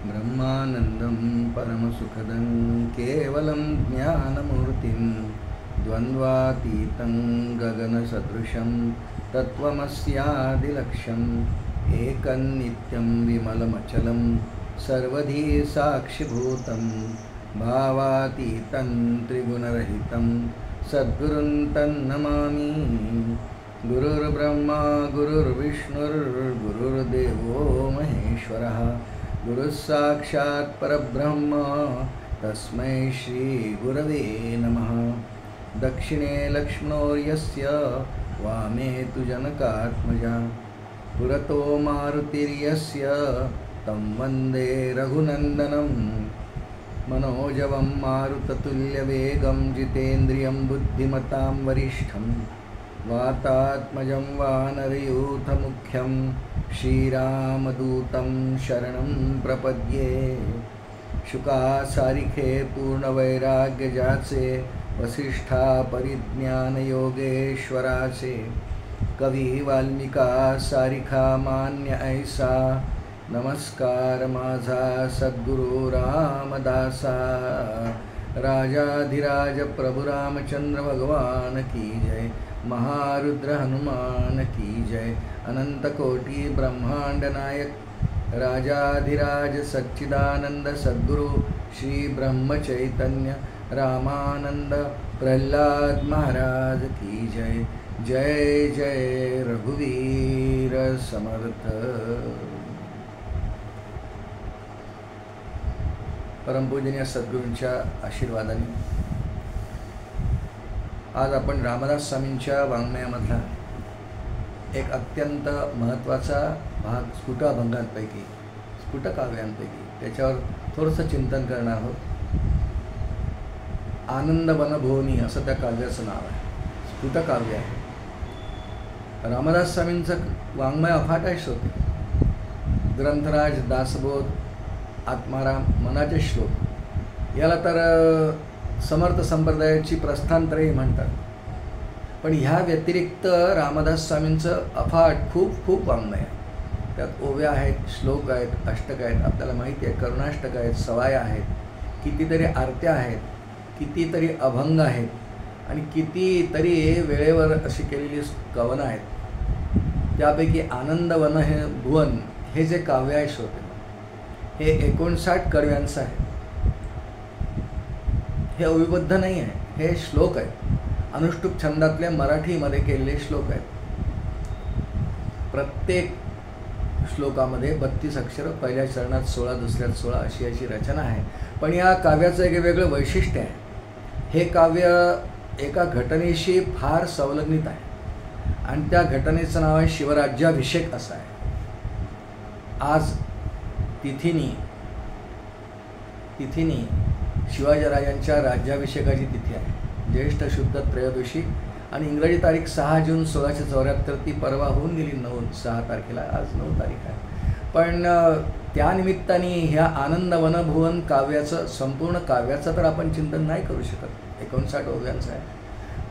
ब्रह्मानन्दं परमसुखदं केवलं ज्ञानमूर्तिं द्वन्द्वातीतं गगनसदृशं तत्त्वमस्यादिलक्ष्यम् एकन्नित्यं विमलमचलं सर्वधी साक्षिभूतं भावातीतं त्रिगुणरहितं सद्गुरुं तन्नमामि। गुरुर्ब्रह्मा गुरुर्विष्णुर्गुरुर्देवो महेश्वरः गुरुः साक्षात् परब्रह्म तस्मै श्रीगुरवे नमः। दक्षिणे लक्ष्मणोर्यस्य वामे तु जनकात्मजा पुरतो मारुतिर्यस्य तं वन्दे रघुनन्दनं मनोजवं मारुततुल्यवेगं जितेन्द्रियं बुद्धिमतां वरिष्ठं वातात्मजं वानरयूथमुख्यं श्रीरामदूतं शरणं प्रपद्ये। शुकासारिखे पूर्णवैराग्यजाचे वसिष्ठा परिज्ञानयोगेश्वराचे कवी वाल्मिका सारिखा मान्य ऐसा नमस्कार माझा सद्गुरु रामदासा। राजाधिराज प्रभु रामचंद्र भगवान की जय, महारुद्र हनुमान की जय, अनंत कोटि ब्रह्मांड नायक राजाधिराज सच्चिदानंद सद्गुरु श्री ब्रह्म चैतन्य रामानंद प्रहलाद महाराज की जय। जय जय रघुवीर समर्थ। परमपूजनीय सद्गुरूंच्या आशीर्वादाने आज आपण रामदास स्वामींच्या वाङ्मयामधला एक अत्यंत महत्त्वाचा भाग स्फुटाभंगांपैकी स्फुटकाव्यांपैकी त्याच्यावर थोडंसं चिंतन करणार आहोत। आनंद वनभुवनी असं त्या काव्याचं नाव आहे, स्फुटकाव्य आहे। रामदास स्वामींचं वाङ्मय अफाट आहे श्रोते। ग्रंथराज, दासबोध, आत्माराम, मनाचे श्लोक याला तर समर्थ संप्रदायाची प्रस्थानत्रयी म्हणतात। पण ह्या व्यतिरिक्त रामदास स्वामींचं अफाट खूप वाङ्मय आहे। त्यात ओव्या आहेत, श्लोक आहेत, अष्टक आहेत, आपल्याला माहिती आहे, करुणाष्टक आहेत, सवाया आहेत, कितीतरी आरत्या आहेत, कितीतरी अभंग आहेत आणि कितीतरी वेळेवर अशी केलेली कवनं आहेत। त्यापैकी आनंदवन हे भुवन हे जे काव्य आहे श्रोते, हे 59 कडव्यांचं आहे। हे ओविबद्ध नाही आहे, हे श्लोक आहेत, अनुष्टुप छंदातले मराठीमध्ये केलेले श्लोक आहेत। प्रत्येक श्लोकामध्ये 32 अक्षर, पहिल्या चरणात 16, दुसऱ्यात 16 अशी रचना आहे। पण या काव्याचं एक वेगळं वैशिष्ट्य आहे। हे काव्य एका घटनेशी फार संलग्नित आहे आणि त्या घटनेचं नाव आहे शिवराज्याभिषेक असं आहे। आज तिथीनी शिवाजीराजांच्या राज्याभिषेकाची तिथी आहे, ज्येष्ठ शुद्ध त्रयोदशी आणि इंग्रजी तारीख 6 जून 1674, ती परवा होऊन गेली 6 तारखेला, आज 9 तारीख आहे। पण त्यानिमित्ताने ह्या आनंद वनभुवन काव्याचं, संपूर्ण काव्याचं तर आपण चिंतन नाही करू शकत, 59 ओव्यांचं आहे।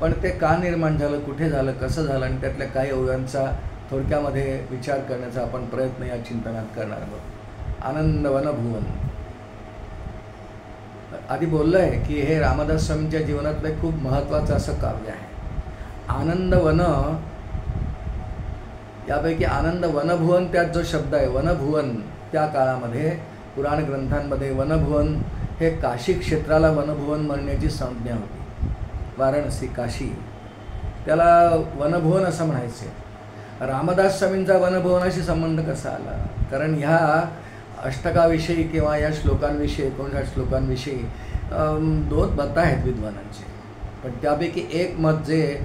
पण ते का निर्माण झालं, कुठे झालं, कसं झालं आणि त्यातल्या काही ओव्यांचा थोडक्यामध्ये विचार करण्याचा आपण प्रयत्न या चिंतनात करणार आहोत। आनंद वनभुवन आधी बोललं आहे की हे रामदास स्वामींच्या जीवनातलं खूप महत्त्वाचं असं काव्य आहे। आनंदवन यापैकी आनंद वनभुवन, त्यात जो शब्द आहे वनभुवन, त्या काळामध्ये पुराण ग्रंथांमध्ये वनभुवन हे काशी क्षेत्राला वनभुवन म्हणण्याची संज्ञा होती। वाराणसी, काशी, त्याला वनभुवन असं म्हणायचे। रामदास स्वामींचा वनभुवनाशी संबंध कसा आला? कारण ह्या अष्टकाविषयी किंवा या श्लोकांविषयी, 59 श्लोकांविषयी 2 मतं आहेत विद्वानांचे। पण त्यापैकी एक मत जे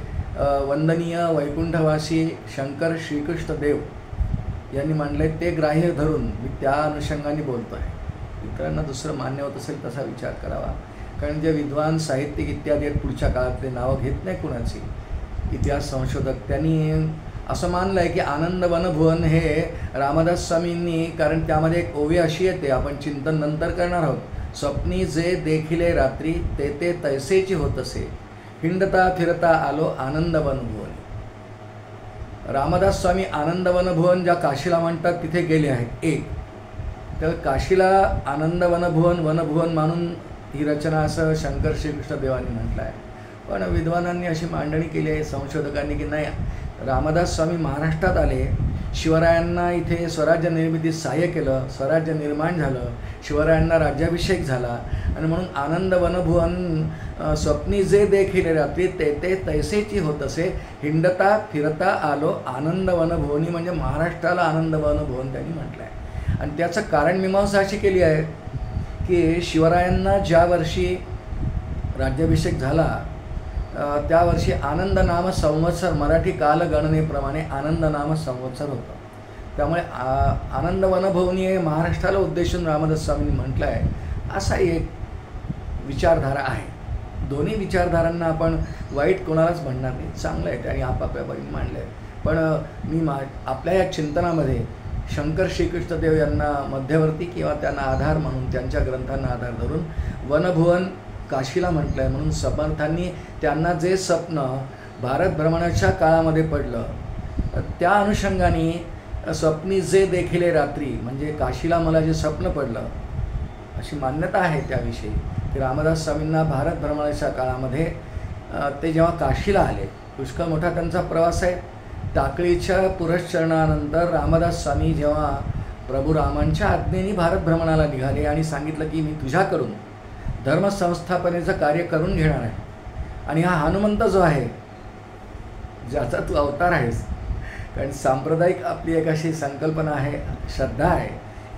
वंदनीय वैकुंठवासी शंकर श्रीकृष्ण देव यांनी मांडले, ते ग्राह्य धरून मी त्या अनुषंगाने बोलतो आहे। इतरांना दुसरं मान्य होत असेल तसा विचार करावा, कारण जे विद्वान, साहित्यिक इत्यादी आहेत, पुढच्या काळातले नावं घेत नाही कुणाची, इतिहास संशोधक, त्यांनी असं मानलं आहे की आनंद वनभुवन हे रामदास स्वामींनी, कारण त्यामध्ये एक ओवी अशी येते, आपण चिंतन नंतर करणार आहोत, स्वप्नी जे देखिले रात्री ते तैसेची होत असे, हिंडता फिरता आलो आनंद वनभुवन। रामदास स्वामी आनंद वनभुवन ज्या काशीला म्हणतात तिथे गेले आहेत। एक तर काशीला आनंद वनभुवन वनभुवन मानून ही रचना असं शंकर श्रीकृष्ण देवांनी म्हटलं आहे. पण विद्वानांनी अशी मांडणी केली आहे संशोधकांनी की नाही, रामदास स्वामी महाराष्ट्रात आले, शिवरायांना इथे स्वराज्य निर्मितीत सहाय्य केलं, स्वराज्य निर्माण झालं, शिवरायांना राज्याभिषेक झाला आणि म्हणून आनंद वनभुवन स्वप्नी जे देखील रात्री ते ते तैसेची होत असे, हिंडता फिरता आलो आनंद वनभुवनी, म्हणजे महाराष्ट्राला आनंद वनभुवन त्यांनी म्हटलं आहे. आणि त्याचं कारण मीमांसा अशी केली आहे की शिवरायांना ज्या वर्षी राज्याभिषेक झाला त्या वर्षी आनंद नाम संवत्सर, मराठी कालगणनेप्रमाणे आनंद नाम संवत्सर होतं. त्यामुळे आनंद वनभुवनी हे महाराष्ट्राला उद्देशून रामदास स्वामींनी म्हटलं आहे, असा एक विचारधारा आहे. दोन्ही विचारधारांना आपण वाईट कोणालाच म्हणणार नाही, चांगलं आहे त्यांनी आपापल्या बघून मांडलं आहे. पण मी आपल्या या चिंतनामध्ये शंकर श्रीकृष्णदेव यांना मध्यवर्ती किंवा त्यांना आधार म्हणून, त्यांच्या ग्रंथांना आधार धरून वनभुवन काशीला म्हटलं आहे. म्हणून समर्थांनी त्यांना जे स्वप्न भारत भ्रमणाच्या काळामध्ये पडलं त्या अनुषंगाने स्वप्नी जे देखिले रात्री, म्हणजे काशीला मला जे स्वप्न पडलं अशी मान्यता आहे त्याविषयी की रामदास स्वामींना भारत भ्रमणाच्या काळामध्ये ते जेव्हा काशीला आले, पुष्कळ मोठा त्यांचा प्रवास आहे. टाकळीच्या पुरश्चरणानंतर रामदास स्वामी जेव्हा प्रभू रामांच्या आज्ञेने भारत भ्रमणाला निघाले आणि सांगितलं की मी तुझ्याकडून धर्मसंस्थापनेचं कार्य करून घेणार आहे, आणि हा हनुमंत जो आहे ज्याचा तू अवतार आहेस, कारण सांप्रदायिक आपली एक अशी संकल्पना आहे, श्रद्धा आहे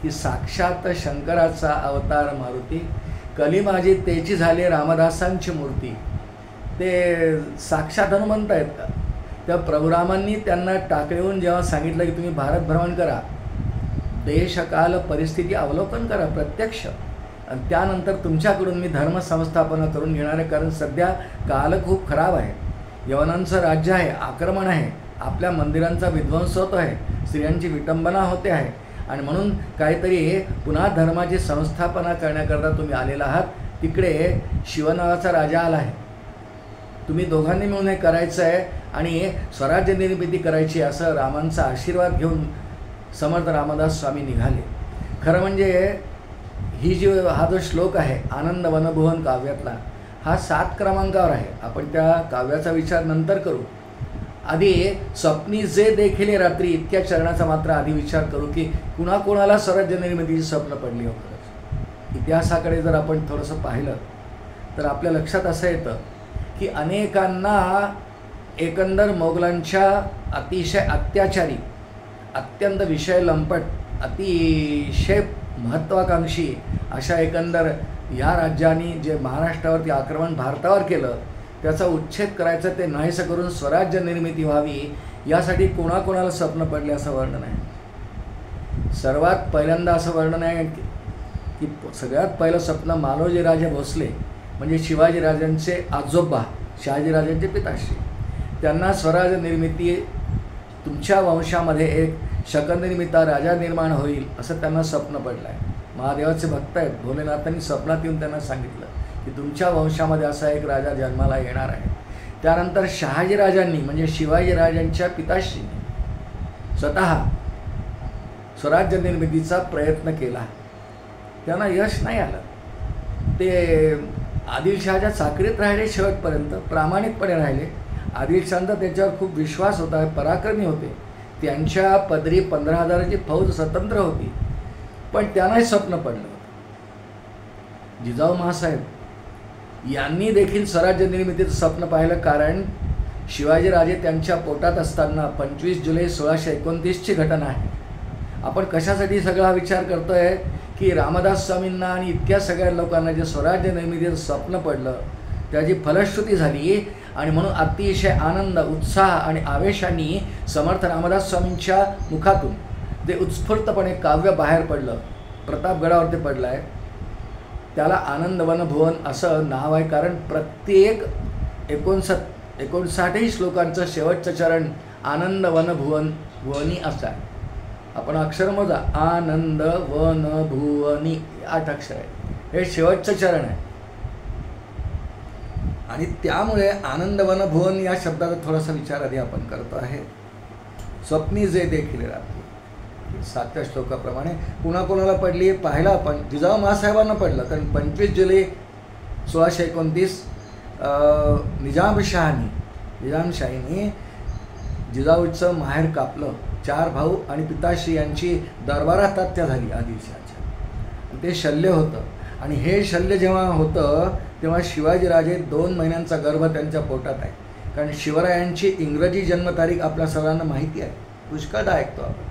की साक्षात शंकराचा अवतार मारुती, कली माझी तेची झाली रामदासांची मूर्ती, ते साक्षात हनुमंत आहेत. त्या प्रभुरामांनी त्यांना टाकळीहून जेव्हा सांगितलं की तुम्ही भारत भ्रमण करा, देशकाल परिस्थिती अवलोकन करा प्रत्यक्ष, आणि त्यानंतर तुमच्याकडून मी धर्मसंस्थापना करून घेणार आहे, कारण सध्या काल खूप खराब आहे, यवनांचं राज्य आहे, आक्रमण आहे, आपल्या मंदिरांचा विध्वंस होतो आहे, स्त्रियांची विटंबना होते आहे, आणि म्हणून काहीतरी पुन्हा धर्माची संस्थापना करण्याकरता तुम्ही आलेला आहात. तिकडे शिवनावाचा राजा आला आहे, तुम्ही दोघांनी मिळून हे करायचं आहे आणि स्वराज्य निर्मिती करायची, असं रामांचा आशीर्वाद घेऊन समर्थ रामदास स्वामी निघाले. खरं म्हणजे हा जो श्लोक आहे आनंद वनभुवन काव्यातला, हा 7 क्रमांकावर आहे. आपण त्या काव्याचा विचार नंतर करू. आधी स्वप्नी जे देखिले रात्री इतक्या चरणाचा मात्र आधी विचार करू की कुणाकोणाला स्वराज्य निर्मितीची स्वप्न पडली हो. इतिहासाकडे जर आपण थोडंसं पाहिलं तर आपल्या लक्षात असं येतं की अनेकांना एकंदर मोगलांच्या अतिशय अत्याचारी, अत्यंत विषय लंपट, अतिशय महत्त्वाकांक्षी अशा एकंदर या राज्यांनी जे महाराष्ट्रावरती आक्रमण भारतावर केलं त्याचा उच्छेद करायचं, ते नाहीसं करून स्वराज्य निर्मिती व्हावी यासाठी कोणाकोणाला स्वप्न पडले असं वर्णन आहे. सर्वात पहिल्यांदा असं वर्णन आहे की सगळ्यात पहिलं स्वप्न मालोजीराजे भोसले, म्हणजे शिवाजीराजांचे आजोबा, शहाजीराजांचे पिताश्री, त्यांना स्वराज्य निर्मिती, तुमच्या वंशामध्ये एक शकनिर्मिता राजा निर्माण होईल असं त्यांना स्वप्न पडलं आहे. महादेवाचे भक्त आहेत, भोलेनाथांनी स्वप्नात येऊन त्यांना सांगितलं की तुमच्या वंशामध्ये असा एक राजा जन्माला येणार आहे. त्यानंतर शहाजीराजांनी म्हणजे शिवाजीराजांच्या पिताश्रींनी स्वतः स्वराज्य निर्मितीचा प्रयत्न केला, त्यांना यश नाही आलं. ते आदिलशहाच्या चाकरीत राहिले, शेवटपर्यंत प्रामाणिकपणे राहिले. आदिलशहाचा त्याच्यावर खूप विश्वास होता, पराक्रमी होते, त्यांच्या पदरी 15,000ची फौज स्वतंत्र होती, पण त्यांनाही स्वप्न पडलं होतं. जिजाऊ महासाहेब यांनी देखील स्वराज्य निर्मितीचं स्वप्न पाहिलं, कारण शिवाजीराजे त्यांच्या पोटात असताना 25 जुलै 1629ची घटना आहे. आपण कशासाठी सगळा विचार करतो आहे की रामदास स्वामींना आणि इतक्या सगळ्या लोकांना जे स्वराज्य निर्मितीचं स्वप्न पडलं त्याची फलश्रुती झाली, आणि म्हणून अतिशय आनंद, उत्साह आणि आवेशाने समर्थ रामदास स्वामींच्या मुखातून जे उत्स्फूर्तपणे काव्य बाहेर पडलं, प्रतापगडावरती पडलं आहे, त्याला आनंद वनभुवन असं नाव आहे. कारण प्रत्येक 59 श्लोकांचं शेवटचं चरण आनंद वनभुवन भुवनी असं आहे. आपण अक्षर मोजा, आनंद वनभुवनी 8 अक्षर आहे, हे शेवटचं चरण आहे. आणि त्यामुळे आनंद वनभुवन या शब्दाचा थोडासा विचार आधी आपण करतो आहे. स्वप्नी जे देखील रात्री, 7व्या श्लोकाप्रमाणे. कुणाकोणाला पडली पाहिला आपण. जिजाऊ माँसाहेबांना पडलं, कारण 25 जुलै 1629 निजामशाहीने जिजाऊचं माहेर कापलं. 4 भाऊ आणि पिताश्री यांची दरबारात हत्या झाली आदिलशहाच्या. ते शल्य होतं आणि हे शल्य जेव्हा होतं तेव्हा शिवाजीराजे 2 महिन्यांचा गर्भ त्यांच्या पोटात आहे. कारण शिवरायांची इंग्रजी जन्मतारीख आपल्या सर्वांना माहिती आहे, पुष्कळदा ऐकतो आपण.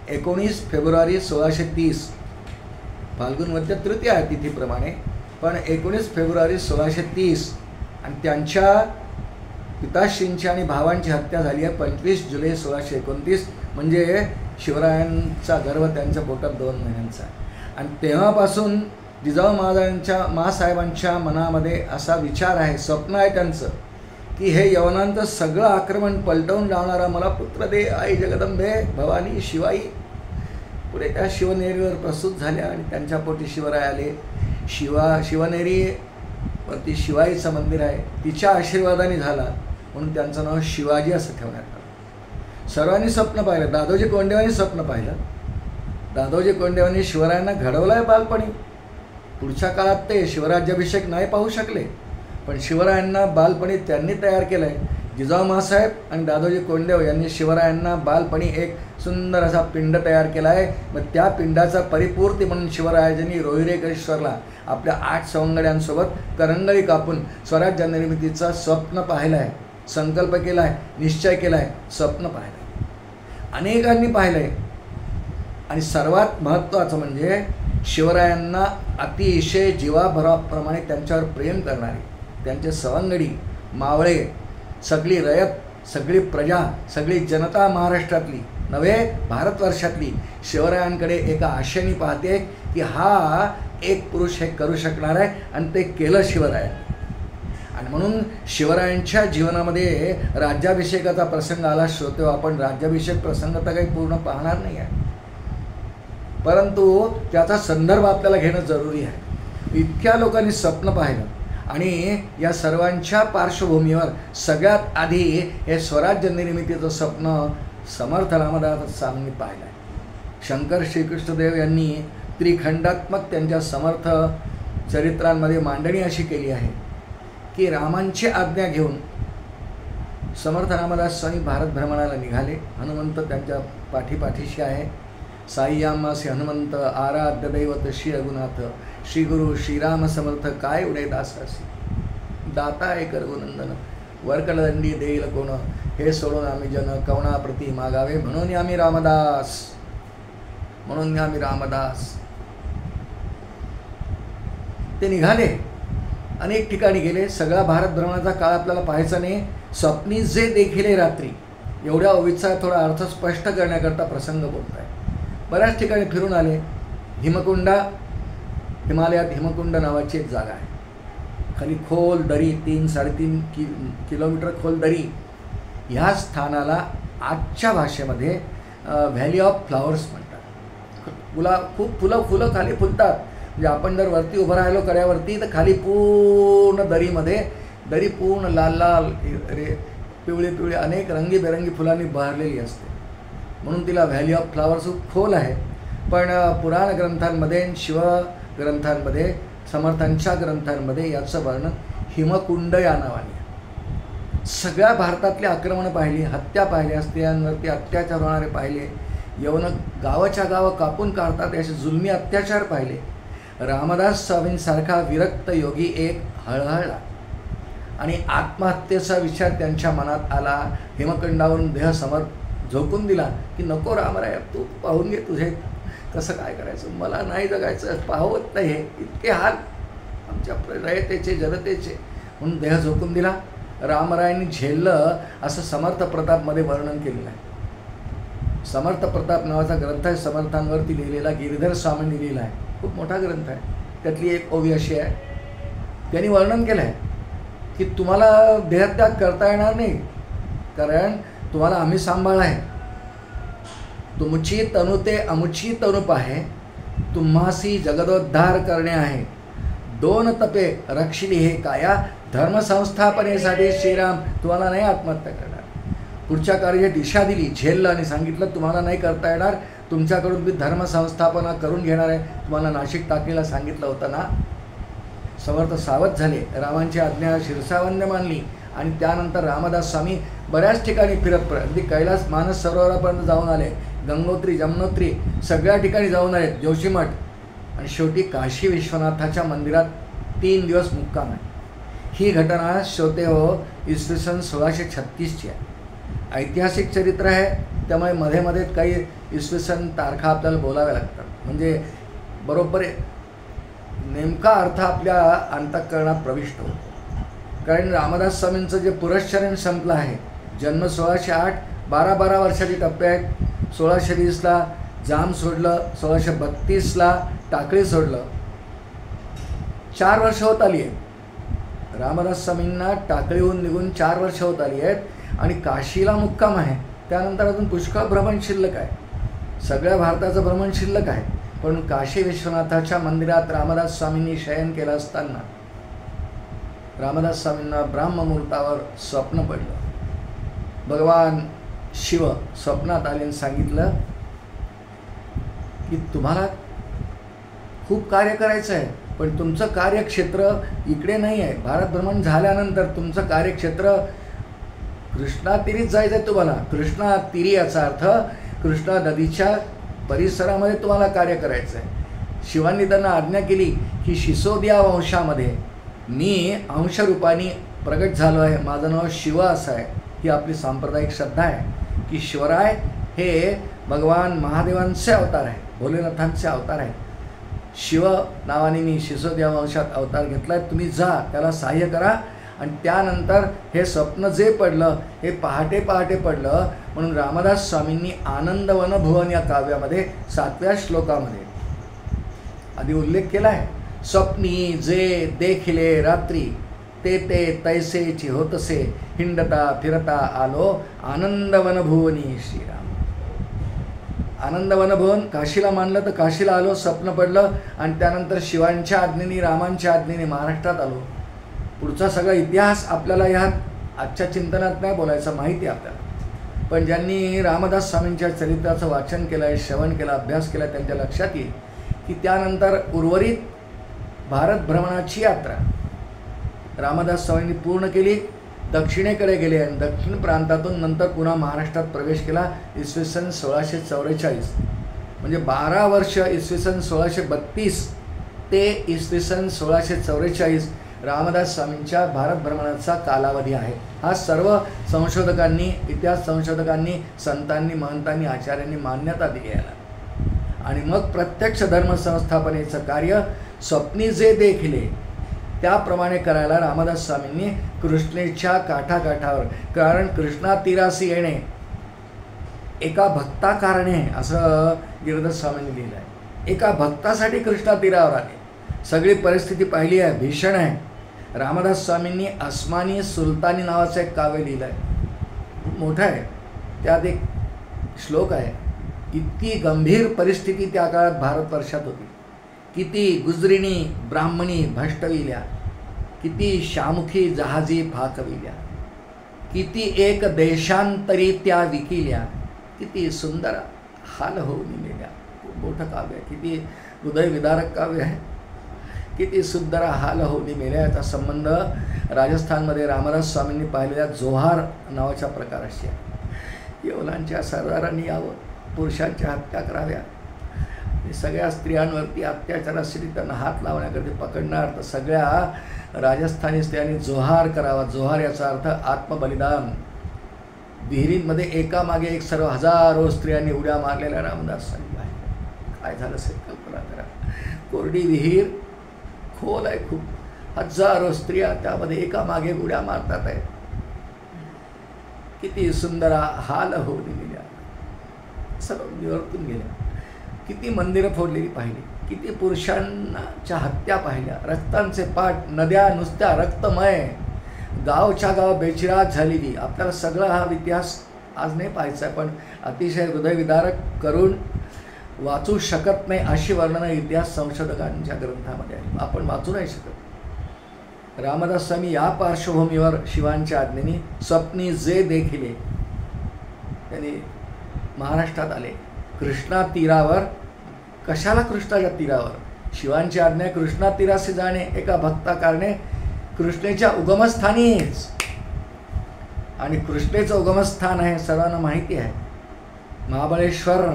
19 फेब्रुवारी 1630 फाल्गुन वद्य तृतीया आहे तिथीप्रमाणे, पण 19 फेब्रुवारी 1630 आणि त्यांच्या पिताश्रींची आणि भावांची हत्या झाली आहे 25 जुलै 1629. म्हणजे शिवरायांचा गर्भ त्यांच्या पोटात 2 महिन्यांचा आहे. आणि तेव्हापासून जिजाऊ माँसाहेबांच्या मनामध्ये असा विचार आहे, स्वप्न आहे त्यांचं, की हे यवनांचं सगळं आक्रमण पलटवून लावणारा मला पुत्र दे, आई जगदंबे भवानी शिवाई. पुढे त्या शिवनेरीवर प्रस्तुत झाल्या आणि त्यांच्या पोटी शिवराय आले. शिवनेरीवरती शिवाईचं मंदिर आहे, तिच्या आशीर्वादाने झाला म्हणून त्यांचं नाव शिवाजी असं ठेवण्यात आलं. सर्वांनी स्वप्न पाहिलं. दादोजी कोंडदेवांनी स्वप्न पाहिलं. दादोजी कोंडदेवांनी शिवरायांना घडवलं आहे बालपणी. पुढच्या काळात ते शिवराज्याभिषेक नाही पाहू शकले, पण शिवरायांना बालपणी त्यांनी तयार केलं आहे. जिजाऊ माँसाहेब आणि दादोजी कोंडदेव यांनी शिवरायांना बालपणी एक सुंदर असा पिंड तयार केला आहे. मग त्या पिंडाचा परिपूर्ती म्हणून शिवरायांनी रोहिरेश्वरला आपल्या 8 सवंगड्यांसोबत करंगळी कापून स्वराज्य निर्मितीचा स्वप्न पाहिलं आहे, संकल्प केला आहे, निश्चय केला आहे, स्वप्न पाहिलं आहे, अनेकांनी पाहिलं आहे. आणि सर्वात महत्त्वाचं म्हणजे शिवरायांना अतिशय जीवाभराप्रमाणे त्यांच्यावर प्रेम करणारे त्यांचे सवंगडी, मावळे, सगळी रयत, सगळी प्रजा, सगळी जनता महाराष्ट्रातली नव्हे भारतवर्षातली शिवरायांकडे एका आशेने पाहते की हा एक पुरुष हे करू शकणार आहे आणि ते केलं शिवरायांनी. आणि म्हणून शिवरायांच्या जीवनामध्ये राज्याभिषेकाचा प्रसंग आला. श्रोते, आपण राज्याभिषेक प्रसंग तर काही पूर्ण पाहणार नाही आहे, परंतु त्याचा संदर्भ आपल्याला घेणं जरुरी आहे. इतक्या लोकांनी स्वप्न पाहिलं आणि या सर्वांच्या पार्श्वभूमीवर सगळ्यात आधी हे स्वराज्य निर्मितीचं स्वप्न समर्थ रामदास स्वामींनी पाहिलं आहे. शंकर श्रीकृष्णदेव यांनी त्रिखंडात्मक त्यांच्या समर्थ चरित्रांमध्ये मांडणी अशी केली आहे की रामांची आज्ञा घेऊन समर्थ रामदास स्वामी भारत भ्रमणाला निघाले. हनुमंत त्यांच्या पाठीपाठीशी आहे. साईयामासी हनुमंत आराध्य दैवत श्री रघुनाथ, श्री गुरु श्रीराम समर्थ काय उडे दासासी. दाता एक रघुनंदन वरकलदंडी देईल कोण, हे सोडून आम्ही जन कवणाप्रती मागावे, म्हणून आम्ही रामदास, म्हणून आम्ही रामदास. ते निघाले, अनेक ठिकाणी गेले. सगळा भारत भ्रमणाचा काळ आपल्याला पाहायचा नाही. स्वप्नी जे देखील रात्री एवढ्या ओवीचा थोडा अर्थ स्पष्ट करण्याकरता प्रसंग बोलत आहे. बऱ्याच ठिकाणी फिरून आले. हिमकुंडा, हिमालयात हिमकुंड नावाची एक जागा आहे. खाली खोल दरी, 3-3.5 किलोमीटर खोल दरी. ह्या स्थानाला आजच्या भाषेमध्ये व्हॅली ऑफ फ्लॉवर्स म्हणतात. खूप फुलं खाली फुलतात. म्हणजे आपण जर वरती उभं राहिलो कड्यावरती तर खाली पूर्ण दरी पूर्ण लाल पिवळी अनेक रंगीबेरंगी फुलांनी बहरलेली असते, म्हणून तिला व्हॅली ऑफ फ्लॉवर्स खूप खोल आहे. पण पुराण ग्रंथांमध्ये, शिवग्रंथांमध्ये, समर्थांच्या ग्रंथांमध्ये याचं वर्णन हिमकुंड या नावाने. सगळ्या भारतातली आक्रमणं पाहिली, हत्या पाहिल्या, स्त्रियांवरती अत्याचार होणारे पाहिले, यवन गावाच्या गावं कापून काढतात असे जुलमी अत्याचार पाहिले. रामदास स्वामींसारखा विरक्त योगी एक हळहळला आणि आत्महत्येचा विचार त्यांच्या मनात आला. हिमकुंडावरून देह समोर झोकून दिला की नको रामराय, तू पाहून घे तुझे कसं काय करायचं, मला नाही जगायचं, पाहवत नाही, हे इतके हाल आमच्या रयतेचे जनतेचे, म्हणून देह झोकून दिला. रामरायांनी झेललं असं समर्थ प्रतापमध्ये वर्णन केलेलं आहे. समर्थ प्रताप नावाचा ग्रंथ आहे, समर्थांवरती लिहिलेला, गिरीधर स्वामींनी लिहिला आहे. खूप मोठा ग्रंथ आहे. त्यातली एक ओवी अशी आहे, त्यांनी वर्णन केलं आहे की तुम्हाला देहत्याग करता येणार नाही, कारण तुम्हाला आम्ही सांभाळ आहे. तुमची तनु ते अमुची तनु पाहे, तुम्हासी जगदोद्धार करणे आहे. 2 तपे रक्षिली हे काया, धर्मसंस्थापनेसाठी श्रीराम तुम्हाला नाही आत्महत्या करणार. पुढच्या कार्य दिशा दिली, झेललं आणि सांगितलं तुम्हाला नाही करता येणार, तुमच्याकडून मी धर्मसंस्थापना करून घेणार आहे, तुम्हाला नाशिक टाकणीला सांगितलं होतं ना. समर्थ सावध झाले, रामांची आज्ञा शिरसावंद्य मानली आणि त्यानंतर रामदास स्वामी बऱ्याच ठिकाणी फिरत अगदी कैलास मानस सरोवरापर्यंत जाऊन आले, गंगोत्री जमनोत्री सगळ्या ठिकाणी जाऊन आले, जोशीमठ, आणि शेवटी काशी विश्वनाथाच्या मंदिरात 3 दिवस मुक्काम आहे. ही घटना श्रोते हो इसवी सन 1636ची आहे. ऐतिहासिक चरित्र आहे, त्यामुळे मध्ये मध्ये काही इसवी सन तारखा आपल्याला बोलाव्या लागतात, म्हणजे बरोबर नेमका अर्थ आपल्या अंतःकरणात प्रविष्ट होतो. कारण रामदास स्वामींचं जे पुरश्चरण संपलं आहे, जन्म 1608, 12 वर्षाचे टप्पे आहेत. 1620ला जाम सोडलं, 1632ला टाकळी सोडलं, 4 वर्ष होत आली आहे. रामदास स्वामींना टाकळीहून निघून 4 वर्ष होत आली आहेत आणि काशीला मुक्काम आहे. त्यानंतर अजून पुष्कळ भ्रमण शिल्लक आहे, सगळ्या भारताचं भ्रमण शिल्लक आहे. पण काशी विश्वनाथाच्या मंदिरात रामदास स्वामींनी शयन केलं असताना रामदास स्वामींना ब्राह्ममुहूर्तावर स्वप्न पडलं. भगवान शिव स्वप्नात आले आणि सांगितलं की तुम्हाला खूप कार्य करायचं आहे, पण तुमचं कार्यक्षेत्र इकडे नाही आहे. भारत भ्रमण झाल्यानंतर तुमचं कार्यक्षेत्र कृष्णातीरीच जायचं आहे. तुम्हाला कृष्णातीरी याचा अर्थ कृष्णा नदीच्या परिसरामध्ये तुम्हाला कार्य करायचं आहे. शिवांनी त्यांना आज्ञा केली की शिसोदिया वंशामध्ये मी अंशरूपाने प्रगट झालो आहे, माझं नाव शिव असं आहे. ही आपली सांप्रदायिक श्रद्धा आहे की शिवराय हे भगवान महादेवांचे अवतार आहे, भोलेनाथांचे अवतार आहे. शिव नावाने मी शिसोदिया वंशात अवतार घेतला आहे, तुम्ही जा त्याला सहाय्य करा. आणि त्यानंतर हे स्वप्न जे पडलं हे पहाटे पडलं. म्हणून रामदास स्वामींनी आनंदवन भुवन या काव्यामध्ये 7व्या श्लोकामध्ये आधी उल्लेख केला आहे, स्वप्नी जे देखिले रात्री ते तैसेची होतसे, हिंडता फिरता आलो आनंदवन भुवनी श्रीराम. आनंदवन भुवन काशीला मानलं तर काशीला आलो, स्वप्न पडलं आणि त्यानंतर शिवांच्या आज्ञेने रामांच्या आज्ञेने महाराष्ट्रात आलो. पुढचा सगळा इतिहास आपल्याला ह्यात आजच्या चिंतनात नाही बोलायचं, माहिती आहे आपल्याला. पण ज्यांनी रामदास स्वामींच्या चरित्राचं वाचन केलं आहे, श्रवण केलं, अभ्यास केला, त्यांच्या लक्षात येईल की त्यानंतर उर्वरित भारत भ्रमणाची यात्रा रामदास स्वामींनी पूर्ण केली, दक्षिणेकडे गेले आणि दक्षिण प्रांतातून नंतर पुन्हा महाराष्ट्रात प्रवेश केला इसवी सन 1644. म्हणजे 12 वर्ष इसवी सन 1632 ते इसवी सन 1644 रामदास स्वामींच्या भारत भ्रमणाचा कालावधी आहे. हा सर्व संशोधकांनी, इतिहास संशोधकांनी, संतांनी, महंतांनी, आचार्यांनी मान्यता दिली आहे. आणि मग प्रत्यक्ष धर्मसंस्थापनेचं कार्य स्वप्नी जे देखिले त्याप्रमाणे करायला रामदास स्वामींनी कृष्णेच्या काठाकाठावर, कारण कृष्णा तीरासी येणे एका भक्ताकारणे असं गिरिधर स्वामींनी लिहिलं आहे. एका भक्तासाठी कृष्णा तीरावर आले. सगळी परिस्थिती पाहिली आहे, भीषण आहे. रामदास स्वामींनी अस्मानी सुलतानी नावाचं एक काव्य लिहिलं आहे, खूप मोठं आहे. त्यात एक श्लोक आहे, इतकी गंभीर परिस्थिती त्या काळात भारतवर्षात होती. किती गुजरिणी ब्राह्मणी भष्टविल्या, किती शामुखी जहाजी फाकविल्या, किती एक देशांतरी त्या विकिल्या, किती सुंदर हाल होऊन मेल्या. खूप मोठं काव्य आहे, किती हृदयविदारक काव्य आहे. किती सुंदर हाल होऊन मेल्या. याचा संबंध राजस्थानमध्ये रामदास स्वामींनी पाहिलेल्या जोहार नावाच्या प्रकाराशी आहे. यवनांच्या सरदारांनी यावं, पुरुषांच्या हत्या कराव्या, सगळ्या स्त्रियांवरती अत्याचारासाठी त्यांना हात लावण्याकरता पकडणार, तर सगळ्या राजस्थानी स्त्रियांनी जोहार करावा. जोहार याचा अर्थ आत्मबलिदान. विहिरींमध्ये एकामागे एक सर्व हजारो स्त्रियांनी उड्या मारलेल्या रामदास स्वामी आहे. काय झालं असेल कल्पना करा. कोरडी विहीर, खोल आहे खूप, हजारो स्त्रिया त्यामध्ये एकामागे उड्या मारतात आहे. किती सुंदर हाल होऊन गेल्या, सर्व निवर्तून गेल्या. किती मंदिरं फोडलेली पाहिली, किती पुरुषांच्या हत्या पाहिल्या, रक्तांचे पाट, नद्या नुसत्या रक्तमय, गावच्या गाव बेचिराग झालेली. आपल्याला सगळा हा इतिहास आज नाही पाहायचा आहे, पण अतिशय हृदयविदारक करून वाचू शकत नाही अशी वर्णनं इतिहास संशोधकांच्या ग्रंथामध्ये आहे. आपण वाचू नाही शकत. रामदास स्वामी या पार्श्वभूमीवर शिवांच्या आज्ञेने स्वप्नी जे देखिले त्यांनी महाराष्ट्रात आले. कृष्णा तीरावर. कशाला कृष्णाच्या तीरावर? शिवांची आज्ञा कृष्णा तीरासे जाणे एका भक्ता कारणे कृष्णेच्या उगमस्थानीच. आणि कृष्णेचं उगमस्थान आहे सर्वांना माहिती आहे, महाबळेश्वर.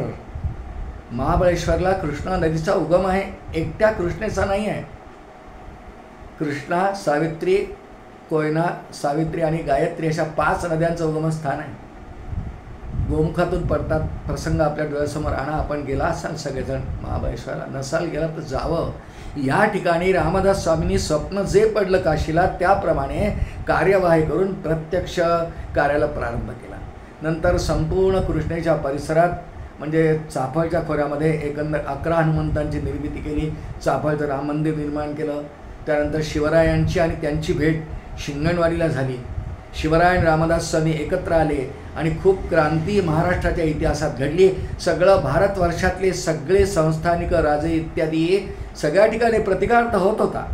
महाबळेश्वरला कृष्णा नदीचा उगम आहे, एकट्या कृष्णेचा नाही आहे. कृष्णा, सावित्री, कोयना, सावित्री आणि गायत्री अशा 5 नद्यांचं उगमस्थान आहे. गोमुखातून पडतात. प्रसंग आपल्या डोळ्यासमोर आणा. आपण गेला असाल सगळेजण महाबळेश्वरला, नसाल गेला तर जावं. या ठिकाणी रामदास स्वामींनी स्वप्न जे पडलं काशीला त्याप्रमाणे कार्यवाही करून प्रत्यक्ष कार्याला प्रारंभ केला. नंतर संपूर्ण कृष्णेच्या परिसरात म्हणजे चाफळच्या खोऱ्यामध्ये एकंदर 11 हनुमंतांची निर्मिती केली. चाफळचं राम मंदिर निर्माण केलं. त्यानंतर शिवरायांची आणि त्यांची भेट शिंगणवाडीला झाली. शिवराय आणि रामदास स्वामी एकत्र आले आणि खूप क्रांती महाराष्ट्राच्या इतिहासात घडली. सगळं भारतवर्षातले सगळे संस्थानिक राजे इत्यादी सगळ्या ठिकाणी प्रतिकार होत होता,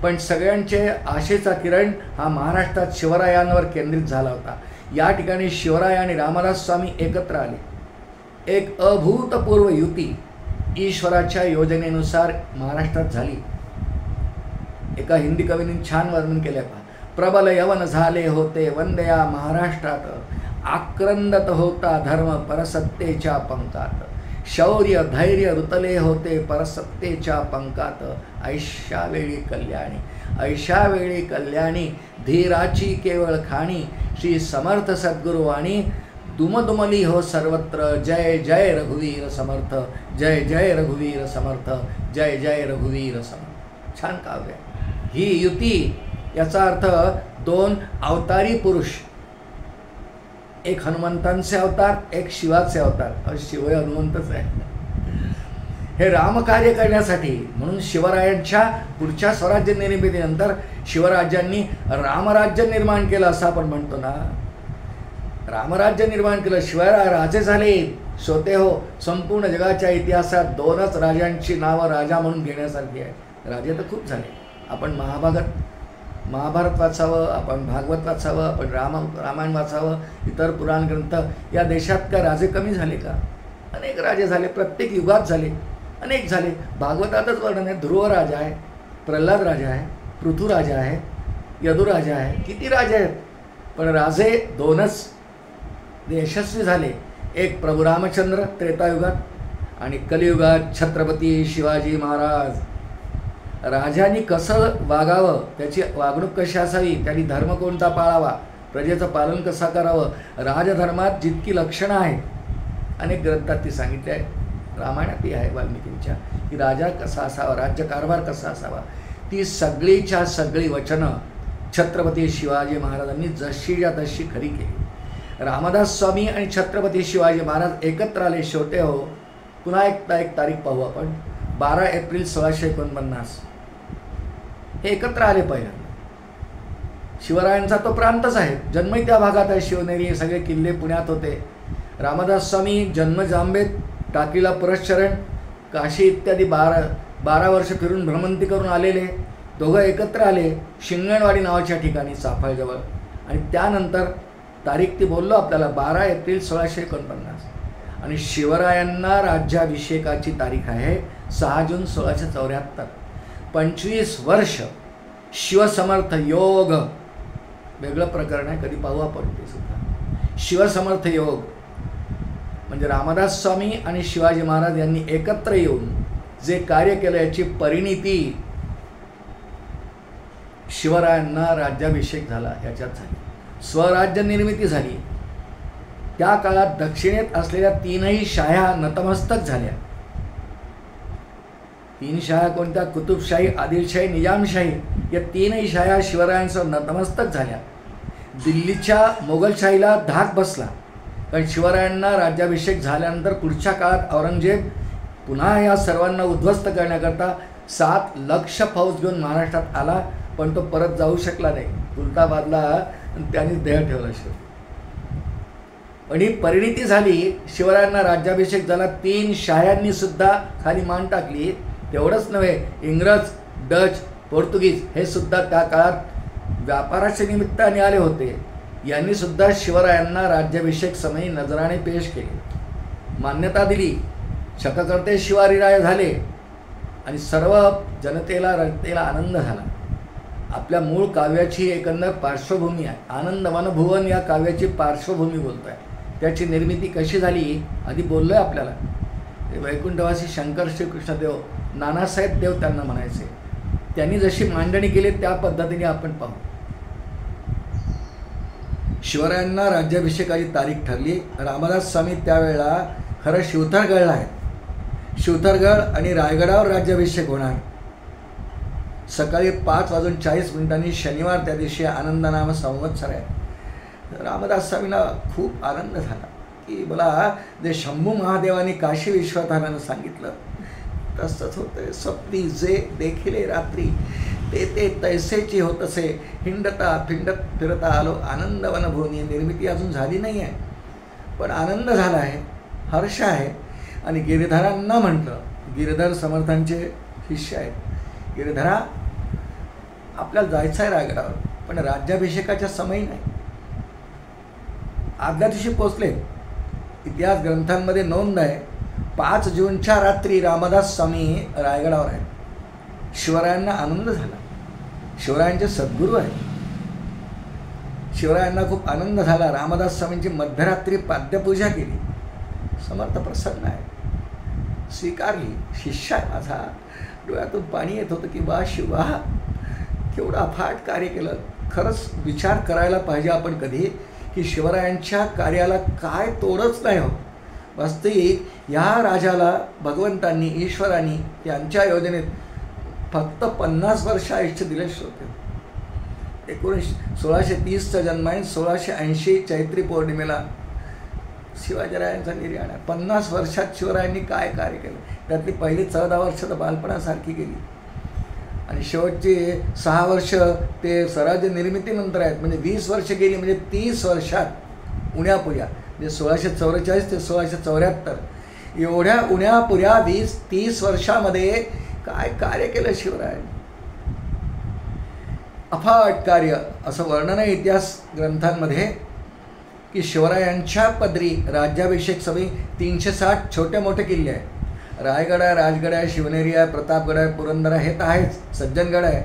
पण सगळ्यांचे आशेचा किरण हा महाराष्ट्रात शिवरायांवर केंद्रित झाला होता. या ठिकाणी शिवराय आणि रामदास स्वामी एकत्र आले. एक अभूतपूर्व युती ईश्वराच्या योजनेनुसार महाराष्ट्रात झाली. एका हिंदी कवीने छान वर्णन केले पहा. प्रबल यवन झाले होते वंदया महाराष्ट्रात, आक्रंदत होता धर्म परसत्तेच्या पंकात, शौर्य धैर्य रुतले होते परसत्तेच्या पंकात, ऐशा वेळी कल्याणी ऐशा वेळी कल्याणी, धीराची केवळ खाणी, श्री समर्थ सद्गुरुवाणी, दुमदुमली हो सर्वत्र, जय जय रघुवीर समर्थ, जय जय रघुवीर समर्थ, जय जय रघुवीर समर्थ. छान काव्य आहे. ही युती, याचा अर्थ 2 अवतारी पुरुष, एक हनुमंतांचे अवतार, एक शिवाचे अवतार. शिव हनुमंतच आहे. हे रामकार्य करण्यासाठी म्हणून शिवरायांच्या पुढच्या स्वराज्य निर्मितीनंतर शिवराज्यांनी रामराज्य निर्माण केलं असं आपण म्हणतो ना. रामराज्य निर्माण केलं, शिवराय राजे झाले. श्रोते हो, संपूर्ण जगाच्या इतिहासात 2च राजांची नावं राजा म्हणून घेण्यासारखी आहे. राजे तर खूप झाले. आपण महाभारत वाचावं, आपण भागवत वाचावं, आपण रामायण वाचावं, इतर पुराण ग्रंथ. या देशात काय राजे कमी झाले का? अनेक राजे झाले, प्रत्येक युगात झाले, अनेक झाले. भागवतातच वर्णन आहे. ध्रुव राजा आहे, प्रल्हाद राजा आहे, पृथू राजा आहे, यदुराजा आहे, किती राजे आहेत. पण राजे 2च यशस्वी झाले. एक प्रभू रामचंद्र त्रेतायुगात आणि कलियुगात छत्रपती शिवाजी महाराज. राजांनी कसं वागावं, त्याची वागणूक कशी असावी, त्यांनी धर्म कोणता पाळावा, प्रजेचं पालन कसं करावं, राजधर्मात जितकी लक्षणं आहेत अनेक ग्रंथात ती सांगितली आहे. रामायणातही आहे वाल्मिकींच्या, की राजा कसा असावा, राज्यकारभार कसा असावा. ती सगळीच्या सगळी वचनं छत्रपती शिवाजी महाराजांनी जशीच्या तशी खरी केली. रामदास स्वामी आणि छत्रपती शिवाजी महाराज एकत्र आले. शेवटे हो, पुन्हा एक तारीख पाहू आपण. 12 एप्रिल 1649 हे एकत्र आले पहिल्यांदा. शिवरायांचा तो प्रांतच आहे, जन्मही त्या भागात आहे. शिवनेरी, सगळे किल्ले पुण्यात होते. रामदास स्वामी जन्म जांबेत, टाकीला पुरश्चरण, काशी इत्यादी 12 वर्ष फिरून भ्रमंती करून आलेले. दोघं एकत्र आले शिंगणवाडी नावाच्या ठिकाणी चाफळजवळ. आणि त्यानंतर तारीख ती बोललो आपल्याला, 12 एप्रिल 1649. आणि शिवरायांना राज्याभिषेकाची तारीख आहे 6 जून 1674. 25 वर्ष शिवसमर्थ योग, वेगळं प्रकरण आहे, कधी पाहू आपण ते सुद्धा. शिवसमर्थ योग म्हणजे रामदास स्वामी आणि शिवाजी महाराज यांनी एकत्र येऊन जे कार्य केलं याची परिणिती शिवरायांना राज्याभिषेक झाला याच्यात झाली. स्वराज्य निर्मिती झाली. त्या काळात दक्षिणेत असलेल्या 3ही शाह्या नतमस्तक झाल्या. 3 शाह्या कोणत्या? कुतुबशाही, आदिलशाही, निजामशाही. या 3ही शाह्या शिवरायांसह नतमस्तक झाल्या. दिल्लीच्या मोगलशाहीला धाक बसला, कारण शिवरायांना राज्याभिषेक झाल्यानंतर पुढच्या काळात औरंगजेब पुन्हा या सर्वांना उद्ध्वस्त करण्याकरता 7 लक्ष फौज घेऊन महाराष्ट्रात आला, पण तो परत जाऊ शकला नाही. तुलताबादला त्यांनी देह ठेवला. पण ही परिणिती झाली. शिवरायांना राज्याभिषेक झाला. 3 शाह्यांनी सुद्धा खाली मान टाकली. तेवढंच नव्हे, इंग्रज, डच, पोर्तुगीज हे सुद्धा त्या काळात व्यापाराच्या निमित्ताने आले होते. यांनी सुद्धा शिवरायांना राज्याभिषेक समयी नजराणे पेश केले, मान्यता दिली. शककर्ते शिवारीराय झाले आणि सर्व जनतेला रयतेला आनंद झाला. आपल्या मूळ काव्याची एकंदर पार्श्वभूमी आहे. आनंद वनभुवन या काव्याची पार्श्वभूमी बोलतो आहे. त्याची निर्मिती कशी झाली आधी बोललो आहे आपल्याला. ते वैकुंठवासी शंकर श्रीकृष्णदेव, नानासाहेब देव त्यांना म्हणायचे, त्यांनी जशी मांडणी केली त्या पद्धतीने आपण पाहू. शिवरायांना राज्याभिषेकाची तारीख ठरली. रामदास स्वामी त्यावेळेला खरं शिवथरगडला आहेत. शिवथरगड आणि रायगडावर राज्याभिषेक होणार. सकाळी 5:40 शनिवार त्या दिवशी आनंदनाम संवत्सर आहे. रामदास स्वामींना खूप आनंद झाला की मला जे शंभू महादेवाने काशी विश्वनाथानं सांगितलं तसंच होतं. स्वप्नी जे देखिले रात्री ते ते तैसेची होतसे, हिंडता फिंडत फिरता आलो आनंद वनभूमी. निर्मिती अजून झाली नाही आहे पण आनंद झाला आहे, हर्ष आहे. आणि गिरिधरांना म्हटलं, गिरिधर समर्थांचे शिष्य आहेत, गिरिधरा आपल्याला जायचं आहे रायगडावर पण राज्याभिषेकाच्या समयी नाही. आदल्या दिवशी पोचले. इतिहास ग्रंथांमध्ये नोंद आहे 5 जूनच्या रात्री रामदास स्वामी रायगडावर आहेत. शिवरायांना आनंद झाला. शिवरायांचे सद्गुरू आहेत. शिवरायांना खूप आनंद झाला. रामदास स्वामींची मध्यरात्री पाद्यपूजा केली. समर्थ प्रसन्न आहे, स्वीकारली. शिष्य आहे माझा. डोळ्यातून पाणी येत होतं की बा शिवा केवढं अफाट कार्य केलं. खरंच विचार करायला पाहिजे आपण कधी की शिवरायांच्या कार्याला काय तोडच नाही हो. वास्तविक या राजाला भगवंतांनी, ईश्वरांनी यांच्या योजनेत फक्त 50 वर्ष आयुष्य दिलेच होते. 1630चा जन्म आहे. 1680 चैत्री पौर्णिमेला शिवाजीरायांचा निर्याण आहे. 50 वर्षात शिवरायांनी काय कार्य केलं. त्यातली पहिली 14 वर्ष तर बालपणासारखी गेली आणि शेवटची 6 वर्ष ते स्वराज्य निर्मितीनंतर आहेत. म्हणजे 20 वर्ष गेली. म्हणजे 30 वर्षात उण्यापुऱ्या म्हणजे 1644 ते 1674 एवढ्या उण्यापुऱ्या 20-30 वर्षामध्ये काय कार्य केलं शिवरायांनी. अफाट कार्य. असं वर्णन आहे इतिहास ग्रंथांमध्ये की शिवरायांच्या पदरी राज्याभिषेक सभे 360 छोटे मोठे किल्ले आहे. रायगड आहे, राजगड आहे, शिवनेरी आहे, प्रतापगड आहे, पुरंदर आहे, हे तर आहेच, सज्जनगड आहे,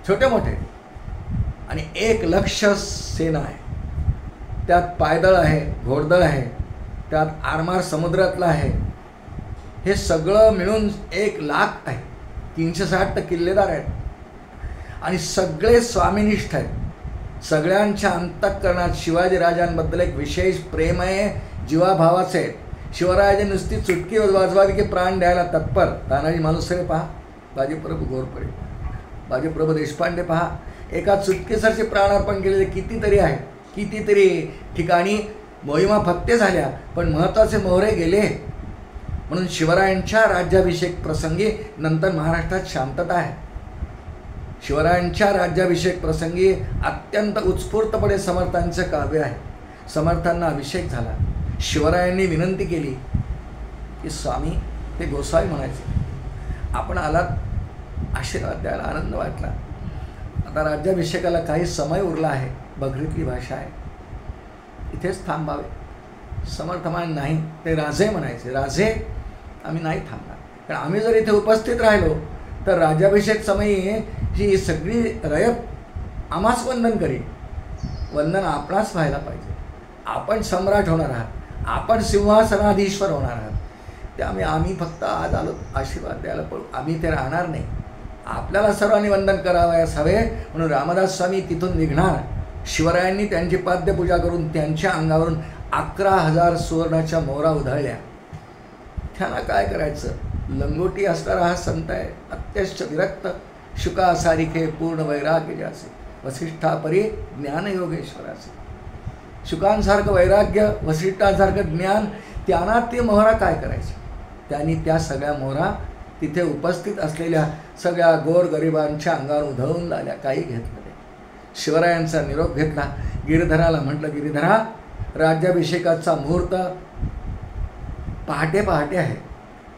छोटे मोठे. आणि 1 लक्ष सेना आहे. त्यात पायदळ आहे, घोडदळ आहे, त्यात आरमार समुद्रातला आहे. हे सगळं मिळून 1 लाख आहे. 360 तर किल्लेदार आहेत आणि सगळे स्वामिनिष्ठ आहेत. सगळ्यांच्या अंतःकरणात शिवाजीराजांबद्दल एक विशेष प्रेम आहे, जीवाभावाचे आहे. शिवरायाने नुसती चुटकी वाजवावी की प्राण द्यायला तत्पर. तानाजी मालुसरे पहा, बाजीप्रभू घोरपडे, बाजीप्रभू देशपांडे पहा, एका चुटकीसारखे प्राणार्पण केलेले कितीतरी आहे. कितीतरी ठिकाणी मोहिमा फत्ते झाल्या पण महत्त्वाचे मोहरे गेले. म्हणून शिवरायांच्या राज्याभिषेक प्रसंगी नंतर महाराष्ट्रात शांतता आहे. शिवरायांच्या राज्याभिषेक प्रसंगी अत्यंत उत्स्फूर्तपणे समर्थांचं काव्य आहे. समर्थांना अभिषेक झाला. शिवरायांनी विनंती केली की स्वामी, ते गोसावी म्हणायचे, आपण आलात आशीर्वाद द्यायला, आनंद वाटला. आता राज्याभिषेकाला काही समय उरला आहे. बघरीतली भाषा आहे, इथेच थांबावे. समर्थ म्हणाले नाही, ते राजे म्हणायचे, राजे आम्ही नाही थांबणार. कारण आम्ही जर इथे उपस्थित राहिलो तर राज्याभिषेक समयी ही सगळी रयत आम्हाच वंदन करी. वंदन आपणास व्हायला पाहिजे. आपण सम्राट होणार आहात, आपण सिंहासनाधीश्वर होणार आहात. त्यामुळे आम्ही फक्त आज आलो आशीर्वाद द्यायला, पण आम्ही ते राहणार नाही. आपल्याला सर्वांनी वंदन करावयास हवे. म्हणून रामदास स्वामी तिथून निघणार. शिवरायांनी त्यांची पाद्यपूजा करून त्यांच्या अंगावरून 11,000 सुवर्णाच्या मोहरा उधळल्या. त्यांना काय करायचं. लंगोटी असणारा हा संत आहे, अत्यंत विरक्त. शुका सारिखे पूर्ण वैराग्य ज्याचे, वसिष्ठापरी ज्ञान योगेश्वराचे. शुकांसारखं वैराग्य, वसिष्ठांसारखं ज्ञान, त्यांना ते मोहरा काय करायचे. त्यांनी त्या सगळ्या मोहरा तिथे उपस्थित असलेल्या सगळ्या गोरगरिबांच्या अंगावर उधळून लावल्या. काही घेतलं नाही. शिवरायांचा निरोप घेतला. गिरिधराला म्हटलं, गिरिधरा राज्याभिषेकाचा मुहूर्त पहाटे पहाटे आहे.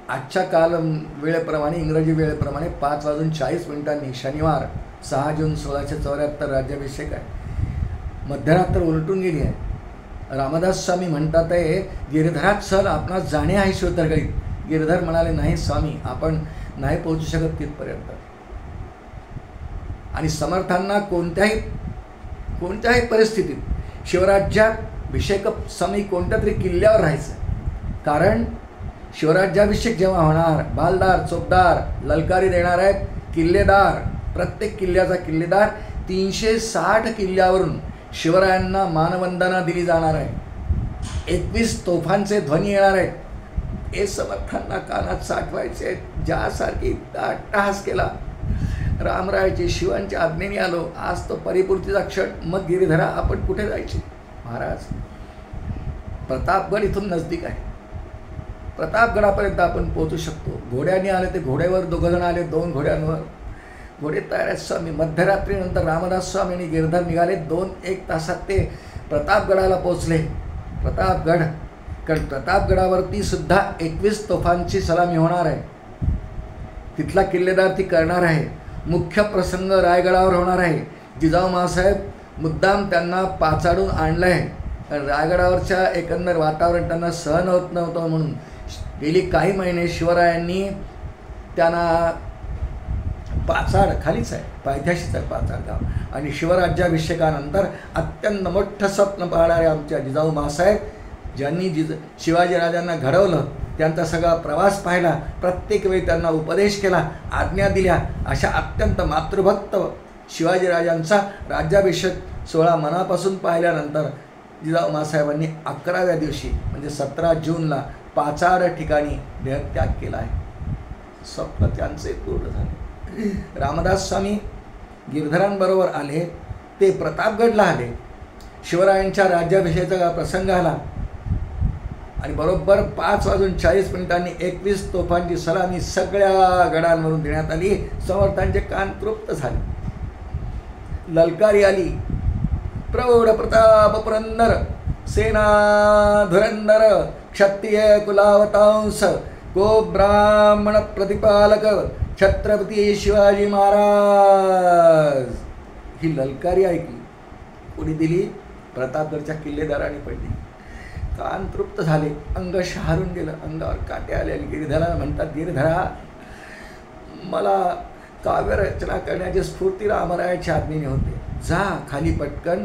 आजच्या काल वेळेप्रमाणे, इंग्रजी वेळेप्रमाणे 5:40 शनिवार 6 जून 1674 राज्याभिषेक आहे. मध्यरात्र उलटून गेली आहे. रामदास स्वामी म्हणतात आहे, गिरिधरात चल आपणास जाणे आहे शिवतरगडीत. गिरधर म्हणाले, नाही स्वामी, आपण नाही पोहोचू शकत तिथपर्यंत. आणि समर्थांना कोणत्याही परिस्थितीत शिवराज्याभिषेक समय कोणत्या तरी किल्ल्यावर राहायचं. कारण शिवराज्याभिषेक जेव्हा होणार, बालदार, चोपदार, ललकारी देणार आहेत, किल्लेदार, प्रत्येक किल्ल्याचा किल्लेदार, 360 किल्ल्यावरून शिवरायांना मानवंदना दिली जाणार आहे. 21 तोफांचे ध्वनी येणार आहेत. हे समर्थांना कानात साठवायचे आहेत. ज्यासारखी अट्टहास केला रामरायाची, शिवांच्या आज्ञेने आलो, आज तो परिपूर्तीचा क्षण. मग गिरिधरा आपण कुठे जायचे? महाराज, प्रतापगड इथून नजदीक आहे. प्रतापगडापर्यंत आपण पोहोचू शकतो. घोड्याने आले ते घोड्यावर 2 जण आले, 2 घोड्यांवर. घोडे तयार आहेत स्वामी. मध्यरात्रीनंतर रामदास स्वामी आणि गिरधर निघाले. 2-1 तासात ते प्रतापगडाला पोहोचले. प्रतापगड, कारण प्रतापगडावरती सुद्धा 21 तोफांची सलामी होणार आहे. तिथला किल्लेदार ती करणार आहे. मुख्य प्रसंग रायगडावर होणार आहे. जिजाऊ मासाहेब मुद्दाम त्यांना पाचाडून आणलं आहे, कारण रायगडावरच्या एकंदर वातावरण त्यांना सहन होत नव्हतं. म्हणून गेली काही महिने शिवरायांनी त्यांना, पाचाड खालीच आहे, पायथ्याशीच आहे पाचाड गाव, आणि शिवराज्याभिषेकानंतर अत्यंत मोठं स्वप्न पाहणारे आमच्या जिजाऊ मासाहेब, ज्यांनी शिवाजीराजांना घडवलं, त्यांचा सगळा प्रवास पाहिला, प्रत्येक वेळी त्यांना उपदेश केला, आज्ञा दिल्या, अशा अत्यंत मातृभक्त शिवाजीराजांचा राज्याभिषेक सोहळा मनापासून पाहिल्यानंतर जिजाऊ मासाहेबांनी 11व्या दिवशी म्हणजे 17 जूनला पाचाड ठिकाणी देहत्याग केला आहे. स्वप्न त्यांचे पूर्ण झाले. रामदास स्वामी गिरधरांबरोबर आले. ते प्रतापगडला आले. शिवरायांच्या राज्याभिषेकाचा प्रसंग आला आणि बरोबर 5:40 21 तोफांची सलामी सगळ्या गडांवरून देण्यात आली. समर्थांचे कान तृप्त झाले. ललकारी आली. प्रौढ प्रताप पुरंदर, सेना धुरंदर, क्षत्रिय कुलावतांस, गो ब्राह्मण प्रतिपालक छत्रपती शिवाजी महाराज. ही ललकारी ऐकली. कोणी दिली? प्रतापगडच्या किल्लेदारांनी पडली. कान तृप्त झाले. अंग शहारून गेलं. अंगावर काटे आले. गिरिधराला म्हणतात, गिरिधरा, मला काव्यरचना करण्याची स्फूर्ती रामरायाच्या आज्ञेने होते. जा खाली पटकन,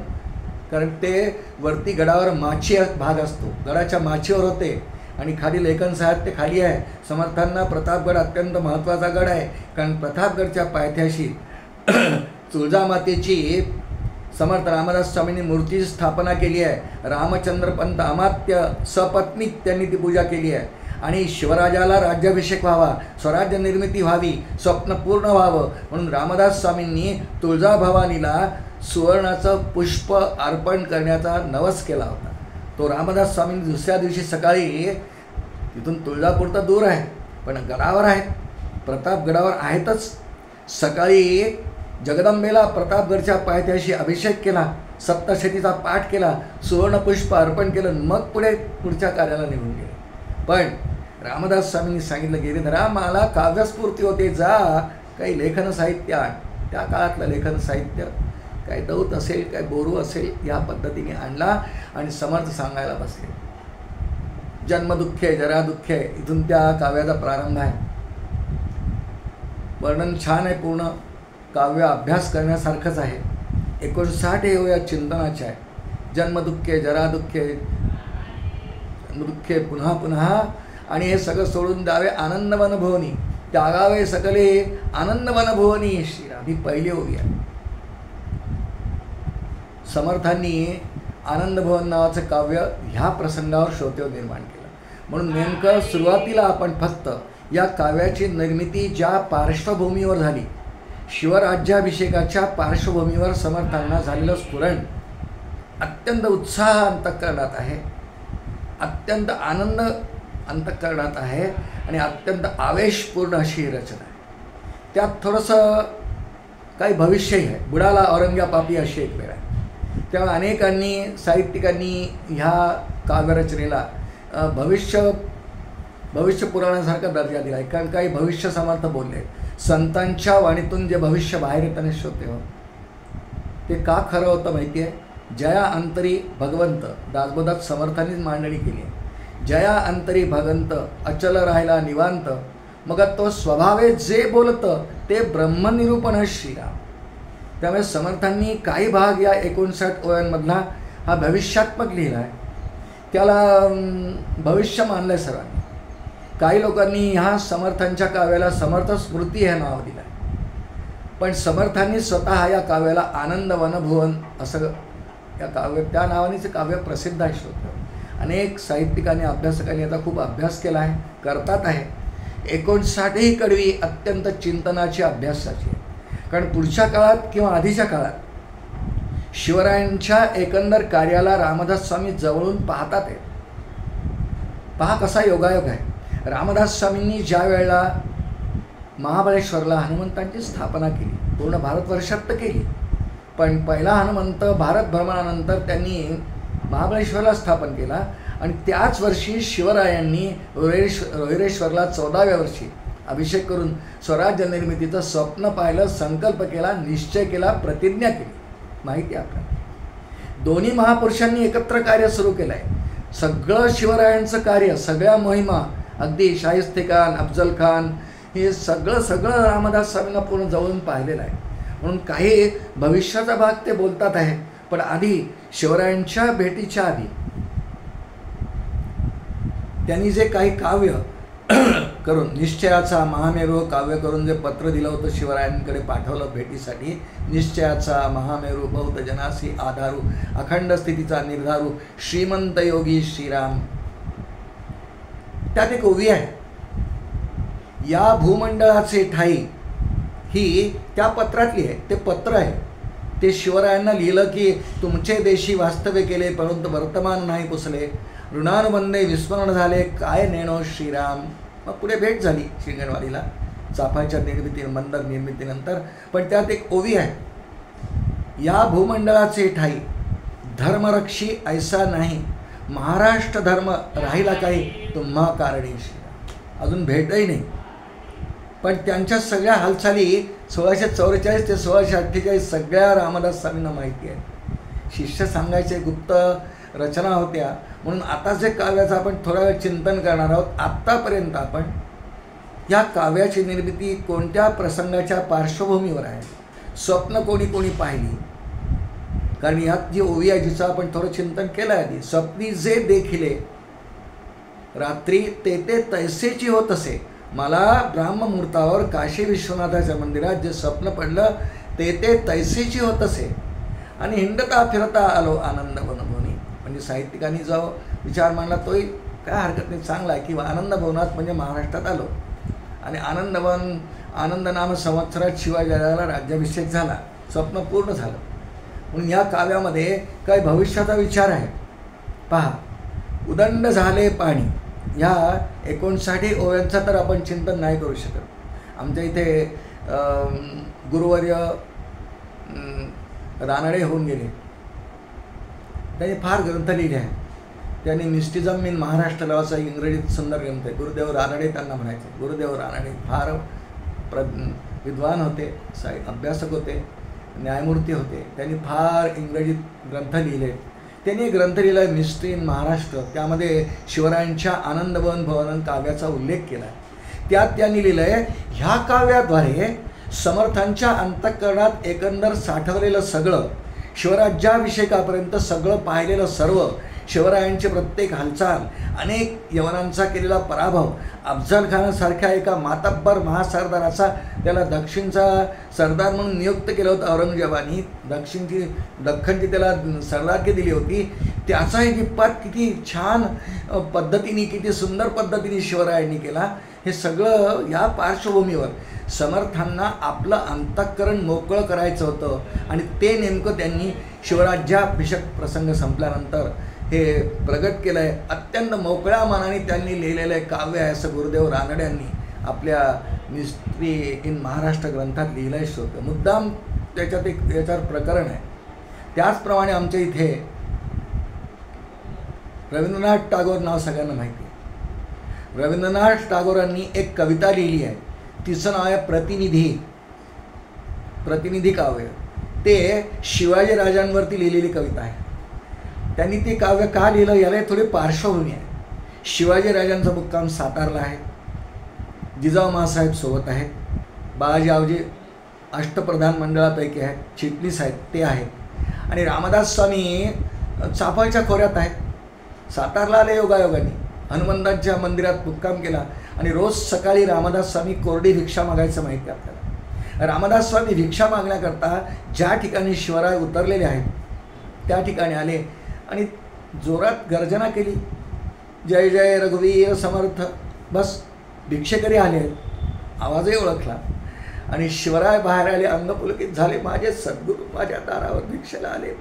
कारण ते वरती गडावर माची भाग असतो, गडाच्या माचीवर होते आणि खाली लेखन साहित्य खाली आहे. समर्थांना प्रतापगड अत्यंत महत्त्वाचा गड आहे, कारण प्रतापगडच्या पायथ्याशी तुळजामातेची समर्थ रामदास स्वामींनी मूर्तीची स्थापना केली आहे. रामचंद्र पंत अमात्य सपत्नी त्यांनी ती पूजा केली आहे. आणि शिवराजाला राज्याभिषेक व्हावा, स्वराज्य निर्मिती व्हावी, स्वप्न पूर्ण व्हावं म्हणून रामदास स्वामींनी तुळजाभवानीला सुवर्णाचं पुष्प अर्पण करण्याचा नवस केला होता. तो रामदास स्वामींनी दुसऱ्या दिवशी सकाळी, तिथून तुळजापूर तर दूर आहे पण गडावर आहेत, प्रतापगडावर आहेतच, सकाळी जगदंबेला प्रतापगडच्या पायथ्याशी अभिषेक केला, सप्तशतीचा पाठ केला, सुवर्णपुष्प अर्पण केलं, मग पुढच्या कार्याला निघून गेले. पण रामदास स्वामींनी सांगितलं, गिरिधरा, मला काव्यस्फूर्ती होते, जा काही लेखन साहित्य आण. त्या काळातलं लेखन साहित्य काय दौत असेल, काय बोरू असेल, या पद्धतीने आणला आणि समर्थ सांगायला बसले. जन्मदुःखे जरादुःखे, इथून त्या काव्याचा प्रारंभ आहे. वर्णन छान आहे, पूर्ण काव्य अभ्यास करण्यासारखंच आहे. 59 हे या चिंतनाचे आहे. जन्मदुःखे जरादुःखे, दुःखे पुन्हा पुन्हा, आणि हे सगळं सोडून द्यावे आनंदवन भुवनी, त्यागावे सकले आनंदवन भुवनी श्रीराम. ही पहिली ओवी आहे. समर्थांनी आनंदभवन नावाचं काव्य ह्या प्रसंगावर श्रोतेवर निर्माण केलं. म्हणून नेमकं सुरुवातीला आपण फक्त या काव्याची निर्मिती ज्या पार्श्वभूमीवर झाली, शिवराज्याभिषेकाच्या पार्श्वभूमीवर समर्थांना झालेलं स्फुरण अत्यंत उत्साह अंतःकरणात आहे, अत्यंत आनंद अंतःकरणात आहे आणि अत्यंत आवेशपूर्ण अशी ही रचना आहे. त्यात थोडंसं काही भविष्यही आहे. बुडाला औरंग्या पापी अशी एक वेळ आहे. तेव्हा अनेकांनी साहित्यिकांनी ह्या काव्यरचनेला भविष्य पुराणासारखा दर्जा दिला आहे. कारण काही भविष्य समर्थ बोलले. संतांच्या वाणीतून जे भविष्य बाहेर येताना श्रोते हो, ते का खरं होतं माहिती आहे? जया अंतरी भगवंत दासबोधात समर्थांनीच मांडणी केली आहे. जया अंतरी भगंत अचल राहिला निवांत, मग तो स्वभावे जे बोलतं ते ब्रह्मनिरूपण श्रीराम. त्यामुळे समर्थांनी काही भाग या 59 ओव्यांमधला हा भविष्यात्मक लिहिला आहे. त्याला भविष्य मानलं आहे सर्वांनी. काही लोकांनी ह्या समर्थांच्या काव्याला समर्थ स्मृती हे नाव दिलं आहे. पण समर्थांनी स्वतः या काव्याला आनंद वनभुवन असं या काव्य त्या नावानेच काव्य प्रसिद्ध आहे. श्रोते अनेक साहित्यिकांनी अभ्यासकांनी याचा खूप अभ्यास केला आहे, करतात आहे. 59ही कडवी अत्यंत चिंतनाची अभ्यासाची आहे. कारण पुढच्या काळात किंवा आधीच्या काळात शिवरायांच्या एकंदर कार्याला रामदास स्वामी जवळून पाहतात आहेत. पहा कसा योगायोग आहे. रामदास स्वामींनी ज्या वेळेला महाबळेश्वरला हनुमंतांची स्थापना केली, पूर्ण भारतवर्षात तर केली, पण पहिला हनुमंत भारत भ्रमणानंतर त्यांनी महाबळेश्वरला स्थापन केला. आणि त्याच वर्षी शिवरायांनी रोहिरेश्वरला 14व्या वर्षी अभिषेक करून स्वराज्य निर्मितीचं स्वप्न पाहिलं, संकल्प केला, निश्चय केला, प्रतिज्ञा केली. माहिती आहे आपल्याला. दोन्ही महापुरुषांनी एकत्र कार्य सुरू केलं आहे. सगळं शिवरायांचं कार्य, सगळ्या मोहिमा, अगदी शाहिस्तेखान, अफजल खान, हे सगळं रामदास स्वामींना पूर्ण जवळून पाहिलेलं आहे. म्हणून काही भविष्याचा भाग ते बोलतात आहे. पण आधी शिवरायांच्या भेटीच्या आधी त्यांनी जे काही काव्य करून निश्चयाचा महामेरू काव्य करून जे पत्र दिलं होतं शिवरायांकडे पाठवलं भेटीसाठी, निश्चयाचा महामेरू बहुत जनासी आधारू अखंड स्थितीचा निर्धारू श्रीमंत योगी श्रीराम, त्यात एक ओवी आहे. या भूमंडळाचे ठाई ही त्या पत्रातली आहे. ते पत्र आहे, ते शिवरायांना लिहिलं की तुमचे देशी वास्तव्य केले परंतु वर्तमान नाही पुसले, ऋणानुबंधे विस्मरण झाले काय नेणो श्रीराम. मग पुढे भेट झाली शिंगणवाडीला चाफाच्या बंदर निर्मितीनंतर. पण त्यात एक ओवी आहे. या भूमंडळाचे ठाई धर्मरक्षी ऐसा नाही, महाराष्ट्र धर्म राहिला काही तुम्हा कारणी श्रीराम. अजून भेटही नाही, पण त्यांच्या सगळ्या हालचाली 1644 ते 1648 सगळ्या रामदास स्वामींना माहिती आहे. शिष्य सांगायचे गुप्त रचना होत्या. म्हणून आता जे काव्याचं आपण थोडा वेळ चिंतन करणार आहोत. आत्तापर्यंत आपण या काव्याची निर्मिती कोणत्या प्रसंगाच्या पार्श्वभूमीवर आहे, स्वप्न कोणी कोणी पाहिली. कारण यात जी ओवी आहे जिचं आपण थोडं चिंतन केलं आहे आधी. स्वप्नी जे देखिले रात्री ते ते तैसेची होत असे, मला ब्राह्ममुहूर्तावर काशी विश्वनाथाच्या मंदिरात जे स्वप्न पडलं ते ते तैसेची होत असे, आणि हिंडता फिरता आलो आनंद वनभवनी. म्हणजे साहित्यिकांनी जो विचार मांडला तोही काय हरकत नाही, चांगला आहे. किंवा आनंद भवनात म्हणजे महाराष्ट्रात आलो आणि आनंदवन आनंद नाम संवत्सरात शिवाजीराजाला राज्याभिषेक झाला, स्वप्न पूर्ण झालं. म्हणून या काव्यामध्ये काही भविष्याचा विचार आहे. पहा, उदंड झाले पाणी. ह्या 59 ओव्यांचा तर आपण चिंतन नाही करू शकत. आमच्या इथे गुरुवर्य रानडे होऊन गेले, त्यांनी फार ग्रंथ लिहिले आहे. त्यांनी मिस्टिझम इन महाराष्ट्र नावाचा इंग्रजीत सुंदर ग्रंथ आहे. गुरुदेव रानडे त्यांना म्हणायचे. गुरुदेव रानडे फार विद्वान होते, अभ्यासक होते, न्यायमूर्ती होते. त्यांनी फार इंग्रजीत ग्रंथ लिहिले. त्यांनी ग्रंथ लिहिला आहे मिस्ट्री इन महाराष्ट्र. त्यामध्ये शिवरायांच्या आनंदवन भवन काव्याचा उल्लेख केला आहे. त्यात त्यांनी लिहिलं आहे, ह्या काव्याद्वारे समर्थांच्या अंतःकरणात एकंदर साठवलेलं सगळं, शिवराज्याभिषेकापर्यंत सगळं पाहिलेलं सर्व, शिवरायांची प्रत्येक हालचाल, अनेक यवनांचा केलेला पराभव, अफजल खानासारख्या एका मातब्बर महासरदाराचा त्याला दक्षिणचा सरदार म्हणून नियुक्त केलं होतं औरंगजेबानी, दख्खनची त्याला सरदारकी दिली होती, त्याचाही निपात किती छान पद्धतीने, किती सुंदर पद्धतीने शिवरायांनी केला. हे सगळं या पार्श्वभूमीवर समर्थांना आपलं अंतःकरण मोकळं करायचं होतं. आणि ते नेमकं त्यांनी शिवराज्याभिषेक प्रसंग संपल्यानंतर हे प्रगट केलं आहे. अत्यंत मोकळ्या मनाने त्यांनी लिहिलेलं आहे काव्य आहे असं गुरुदेव रानड्यांनी आपल्या मिस्ट्री इन महाराष्ट्र ग्रंथात लिहिलंच होतं. मुद्दाम त्याच्यात एक याच्यावर प्रकरण आहे. त्याचप्रमाणे आमच्या इथे रवींद्रनाथ टागोर नाव सगळ्यांना माहिती आहे. रवींद्रनाथ टागोरांनी एक कविता लिहिली आहे, तिचं नाव आहे प्रतिनिधी. प्रतिनिधी काव्य ते शिवाजी राजांवरती लिहिलेली कविता आहे. त्यांनी ते काव्य का लिहिलं याला थोडी पार्श्वभूमी आहे. शिवाजी राजांचा मुक्काम सातारला आहे. जिजाऊ मासाहेब सोबत आहेत. बाळाजी आवजी अष्टप्रधान मंडळापैकी आहेत, चिटणीस आहेत, ते आहेत. आणि रामदास स्वामी चाफळच्या खोऱ्यात आहेत. सातारला आले योगायोगाने, हनुमंतांच्या मंदिरात मुक्काम केला आणि रोज सकाळी रामदास स्वामी कोरडी भिक्षा मागायचं माहिती आहे आपल्याला. रामदास स्वामी भिक्षा मागण्याकरता ज्या ठिकाणी शिवराय उतरलेले आहेत त्या ठिकाणी आले आणि जोरात गर्जना केली, जय जय रघुवीर समर्थ. बस, भिक्षेकरी आले, आवाजही ओळखला आणि शिवराय बाहेर आले, अंगपुलकित झाले. माझे सद्गुरू माझ्या दारावर भिक्षेला आले,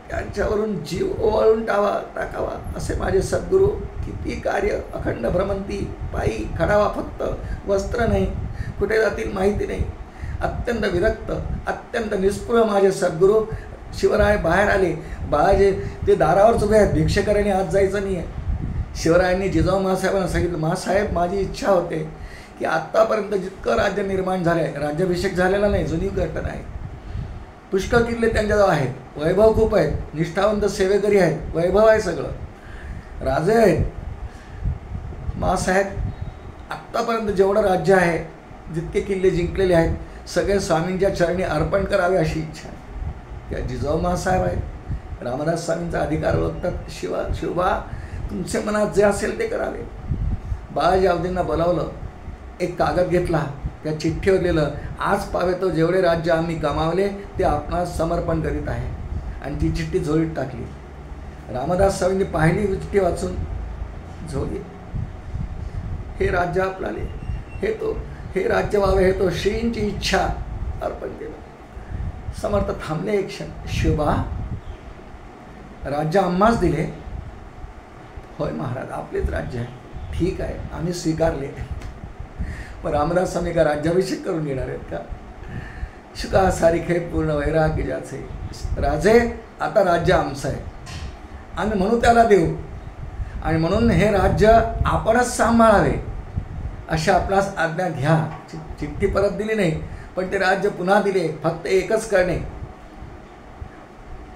त्यांच्यावरून जीव ओवाळून टाकावा असे माझे सद्गुरू. किती कार्य, अखंड भ्रमंती, पायी खडावा फक्त, वस्त्र नाही, कुठे जातील माहिती नाही. अत्यंत विरक्त, अत्यंत निस्पृह माझे सद्गुरू. शिवराय बाहेर आले, बाळाजे ते दारावरच उभे आहेत, भिक्षेकऱ्यांनी आज जायचं नाही आहे. शिवरायांनी जिजाऊ मासाहेबांना सांगितलं, मासाहेब माझी इच्छा होते की आत्तापर्यंत जितकं राज्य निर्माण झालं आहे, राज्याभिषेक झालेला नाही, जुनी घटना आहे, पुष्कळ किल्ले त्यांच्याजवळ आहेत, वैभव खूप आहेत, निष्ठावंत सेवेकरी आहेत, वैभव आहे, सगळं राजे आहेत. मासाहेब आत्तापर्यंत जेवढं राज्य आहे, जितके किल्ले जिंकलेले आहेत, सगळे स्वामींच्या चरणी अर्पण करावे अशी इच्छा आहे. त्या जिजाऊ मासाहेब आहेत, रामदास स्वामींचा अधिकार ओळखतात. शिवबा तुमच्या मनात जे असेल ते करावे. बाळाजी आवजींना बोलावलं, एक कागद घेतला, त्या चिठ्ठीवर लिहिलं, आज पावे तो जेवढे राज्य आम्ही कमावले ते आपणास समर्पण करीत आहे. आणि ती चिठ्ठी झोळीत टाकली. रामदास स्वामींनी पाहिली चिठ्ठी वाचून, झोळी, हे राज्य आपल्याले, हे राज्य व्हावे, हे तो श्रींची इच्छा अर्पण केलं. समर्थ थांबले एक क्षण. शिवबा राज्य आम्हाच दिले? होय महाराज, आपलेच राज्य आहे. ठीक आहे, आम्ही स्वीकारले. पण रामदास स्वामी का राज्याभिषेक करून घेणार आहेत का? शुका सारिखे पूर्ण वैराग्य ज्याचे. राजे आता राज्य आमचं आहे, आम्ही म्हणू त्याला देऊ, आणि म्हणून हे राज्य आपणच सांभाळावे अशा आपणास आज्ञा घ्या. चिठ्ठी परत दिली नाही, पण ते राज्य पुन्हा दिले. फक्त एकच करणे,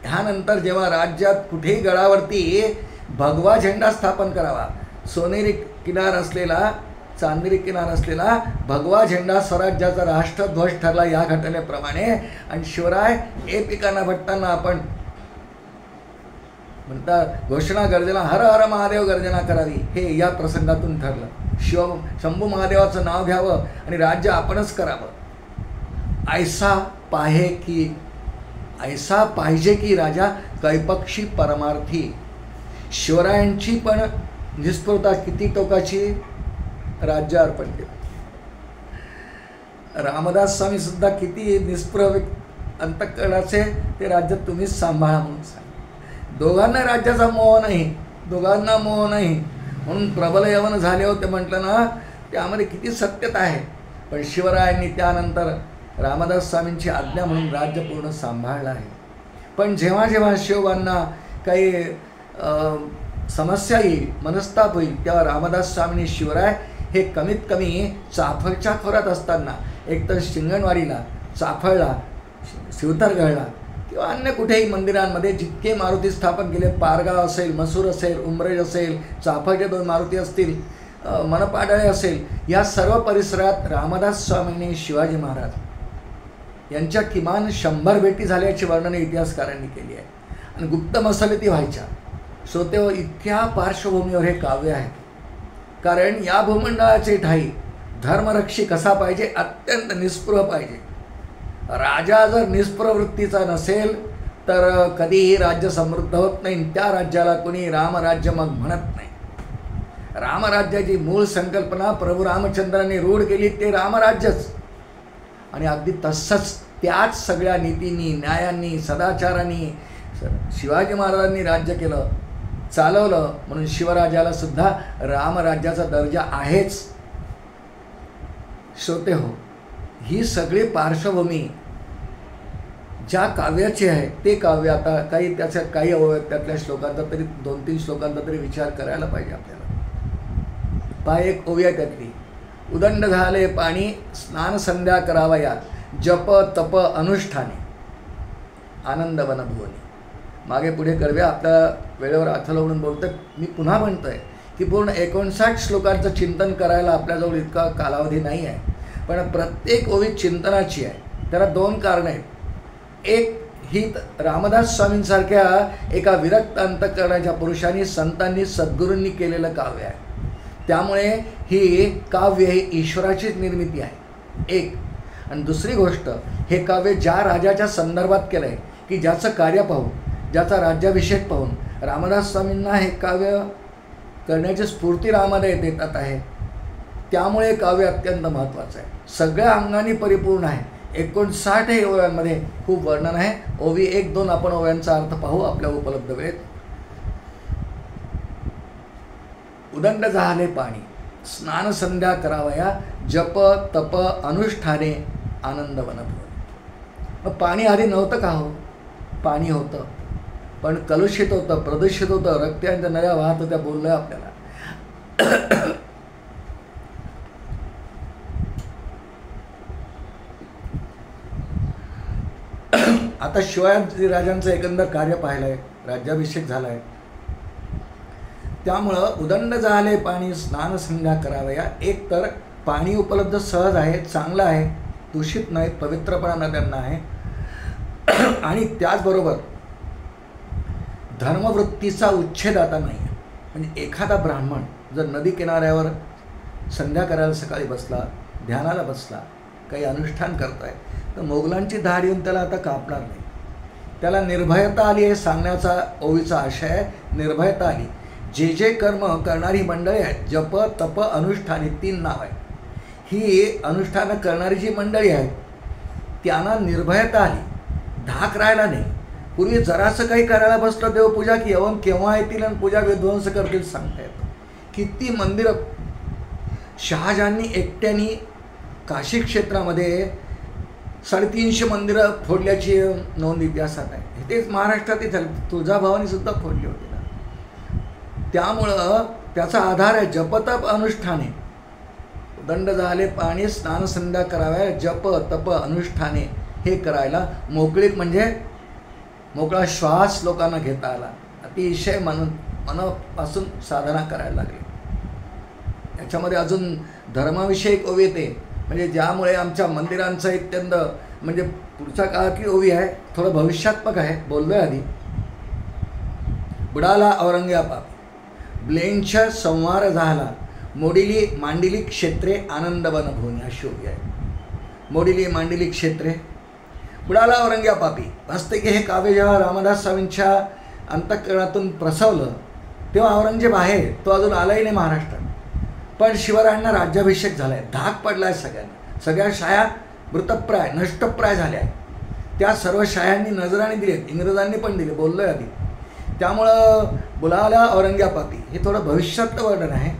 ह्यानंतर जेव्हा राज्यात कुठेही गडावरती भगवा झेंडा स्थापन करावा, सोनेरी किनार असलेला, चांदेरी किनार असलेला भगवा झेंडा स्वराज्याचा राष्ट्रध्वज ठरला या घटनेप्रमाणे. आणि शिवराय पिकांना भटताना आपण म्हणतात घोषणा गर्जना, हर हर महादेव गर्जना करावी, हे या प्रसंगातून ठरलं. शंभू महादेवाचं नाव घ्यावं आणि राज्य आपणच करावं. ऐसा पाहिजे की राजा कैपक्षी परमार्थी. शिवरायांची पण निस्पृहता किती टोकाची, राज्य अर्पण केलं. रामदास स्वामी सुद्धा किती निस्पृह अंतःकरणाचे, ते राज्य तुम्हीच सांभाळा म्हणून सांग. दोघांना राज्याचा मोह नाही, दोघांना मोह नाही म्हणून प्रबल यवन झाले होते म्हटलं ना, त्यामध्ये किती सत्यता आहे. पण शिवरायांनी त्यानंतर रामदास स्वामींची आज्ञा म्हणून राज्य पूर्ण सांभाळलं आहे. पण जेव्हा जेव्हा शिवबांना काही समस्या येईल, मनस्ताप होईल, तेव्हा रामदास स्वामींनी शिवराय हे कमीत कमी चाफळच्या खोऱ्यात असताना, एकतर शिंगणवाडीला, चाफळला, शिवतरगडला किंवा अन्य कुठेही मंदिरांमध्ये जितके मारुती स्थापन केले, पारगाव असेल, मसूर असेल, उमरेज असेल, चाफळचे 2 मारुती असतील, मनपाडळे असेल, या सर्व परिसरात रामदास स्वामींनी, शिवाजी महाराज यांच्या किमान 100 भेटी झाल्याची वर्णने इतिहासकारांनी केली आहे. आणि गुप्त मसलती व्हायच्या. श्रोतेहो, इतक्या पार्श्वभूमीवर हे काव्य आहे. कारण या भूमंडळाचे ठाई धर्मरक्षी कसा पाहिजे, अत्यंत निस्पृह पाहिजे. राजा जर निस्पृह वृत्तीचा नसेल तर कधीही राज्य समृद्ध होत नाही. त्या राज्याला कोणी रामराज्य मग म्हणत नाही. रामराज्याची मूळ संकल्पना प्रभू रामचंद्रांनी रूढ केली, ते रामराज्यच. आणि अगदी तसंच त्याच सगळ्या नीतींनी, न्यायांनी, सदाचारांनी शिवाजी महाराजांनी राज्य केलं, चालवलं. म्हणून शिवराजाला सुद्धा रामराज्याचा दर्जा आहेच. श्रोते हो, ही सगळी पार्श्वभूमी ज्या काव्याची आहे, ते काव्य आता काही त्यातल्या श्लोकांचा तरी 2-3 श्लोकांचा तरी विचार करायला पाहिजे आपल्याला. एक ओवी आहे त्यातली, उदंड झाले पाणी, स्नान संध्या करावया, जप तप अनुष्ठाने, आनंद वनभुवनी. मागे पुढे कडव्या आपल्या वेळेवर आठवलं म्हणून बोलतात. मी पुन्हा म्हणतोय, की पूर्ण 59 श्लोकांचं चिंतन करायला आपल्याजवळ इतका कालावधी नाही आहे, पण प्रत्येक ओवी चिंतनाची आहे. त्याला 2 कारणं आहेत. एक ही रामदास स्वामींसारख्या एका विरक्त अंतःकरणाच्या पुरुषांनी, संतांनी, सद्गुरूंनी केलेलं काव्य आहे. त्यामुळे ही काव्य ही ईश्वराचीच निर्मिती आहे एक. आणि दुसरी गोष्ट, हे काव्य ज्या राजाच्या संदर्भात केलं आहे की ज्याचं कार्य पाहून, ज्याचा राज्याभिषेक पाहून रामदास स्वामींना हे काव्य करण्याची स्फूर्ती रामाला देतात आहे. त्यामुळे काव्य अत्यंत महत्त्वाचं आहे. सगळ्या अंगाने परिपूर्ण आहे. 59 ओव्यांमध्ये खूप वर्णन आहे. ओवी 1-2 आपण ओव्यांचा अर्थ पाहू आपल्या उपलब्ध वेळेत. उदंड झाले पाणी, स्नान संध्या करावया, जप तप अनुष्ठाने आनंद वनभवन. पाणी आधी नव्हतं का हो? पाणी होतं, पण कलुषित होतं, प्रदूषित होतं, रक्तांच्या नद्या वाहत होत्या, बोललोय आपल्याला. आता शिवाजी राजांचं एकंदर कार्य पाहिलं आहे, राज्याभिषेक झाला आहे. त्यामुळं उदंड झाले पाणी, स्नान संध्या करावया. एक तर पाणी उपलब्ध सहज आहे, चांगलं आहे, दूषित नाही, पवित्रपणा नद्यांना आहे. आणि त्याचबरोबर धर्मवृत्तीचा उच्छेद आता नाही आहे. म्हणजे एखादा ब्राह्मण जर नदी किनाऱ्यावर संध्या करायला सकाळी बसला, ध्यानाला बसला, काही अनुष्ठान करताय, तर मोगलांची धाड येऊन त्याला आता कापणार नाही. त्याला निर्भयता आली आहे सांगण्याचा ओवीचा आशय आहे. निर्भयता आली. जे जे कर्म करणारी मंडळी आहेत, जप तप अनुष्ठान, 3 नाव आहे. ही अनुष्ठानं करणारी जी मंडळी आहेत त्यांना निर्भयता आली, धाक राहिला नाही. पूर्वी जरासं काही करायला बसलं देवपूजा की यवन केव्हा येतील आणि पूजा विध्वंस करतील सांगता येतं. किती मंदिरं शहाजहांनी एकट्याने काशी क्षेत्रामध्ये 350 मंदिरं फोडल्याची नोंद इतिहासात आहे. तेच महाराष्ट्रात झालं. तुळजाभवानी सुद्धा फोडली होती ना. त्यामुळं त्याचा आधार आहे जपतप अनुष्ठाने. दंड झाले पाणी, स्नान संध्या कराव्या, जप तप अनुष्ठाने हे करायला मोकळीक, म्हणजे मोकळा श्वास लोकांना घेता आला. अतिशय मनापासून साधना करायला लागली. याच्यामध्ये अजून धर्माविषयक ओवी येते, म्हणजे ज्यामुळे आमच्या मंदिरांचं अत्यंत, म्हणजे पुढच्या काळातली ओवी आहे, थोडं भविष्यात्मक आहे. बोललोय आधी. बुडाला औरंग्याबाद, ब्लेंच संवार झाला, मोडिली मांडिली क्षेत्रे आनंद वनभूमी, अशी ओवी आहे. मोडिली मांडिली क्षेत्रे, बुडाला औरंग्यापापी. वास्तविक हे काव्य जेव्हा रामदास स्वामींच्या अंतःकरणातून प्रसवलं तेव्हा औरंगजेब आहे, तो अजून आलाही नाही महाराष्ट्रात. पण शिवरायांना राज्याभिषेक झाला आहे, धाक पडला आहे सगळ्यांना. सगळ्या शाया मृतप्राय नष्टप्राय झाल्या आहेत. त्या सर्व शायांनी नजराने दिलेत, इंग्रजांनी पण दिले, बोललोय आधी. त्यामुळं बुडाला औरंग्यापापी हे थोडं भविष्यातलं वर्णन आहे.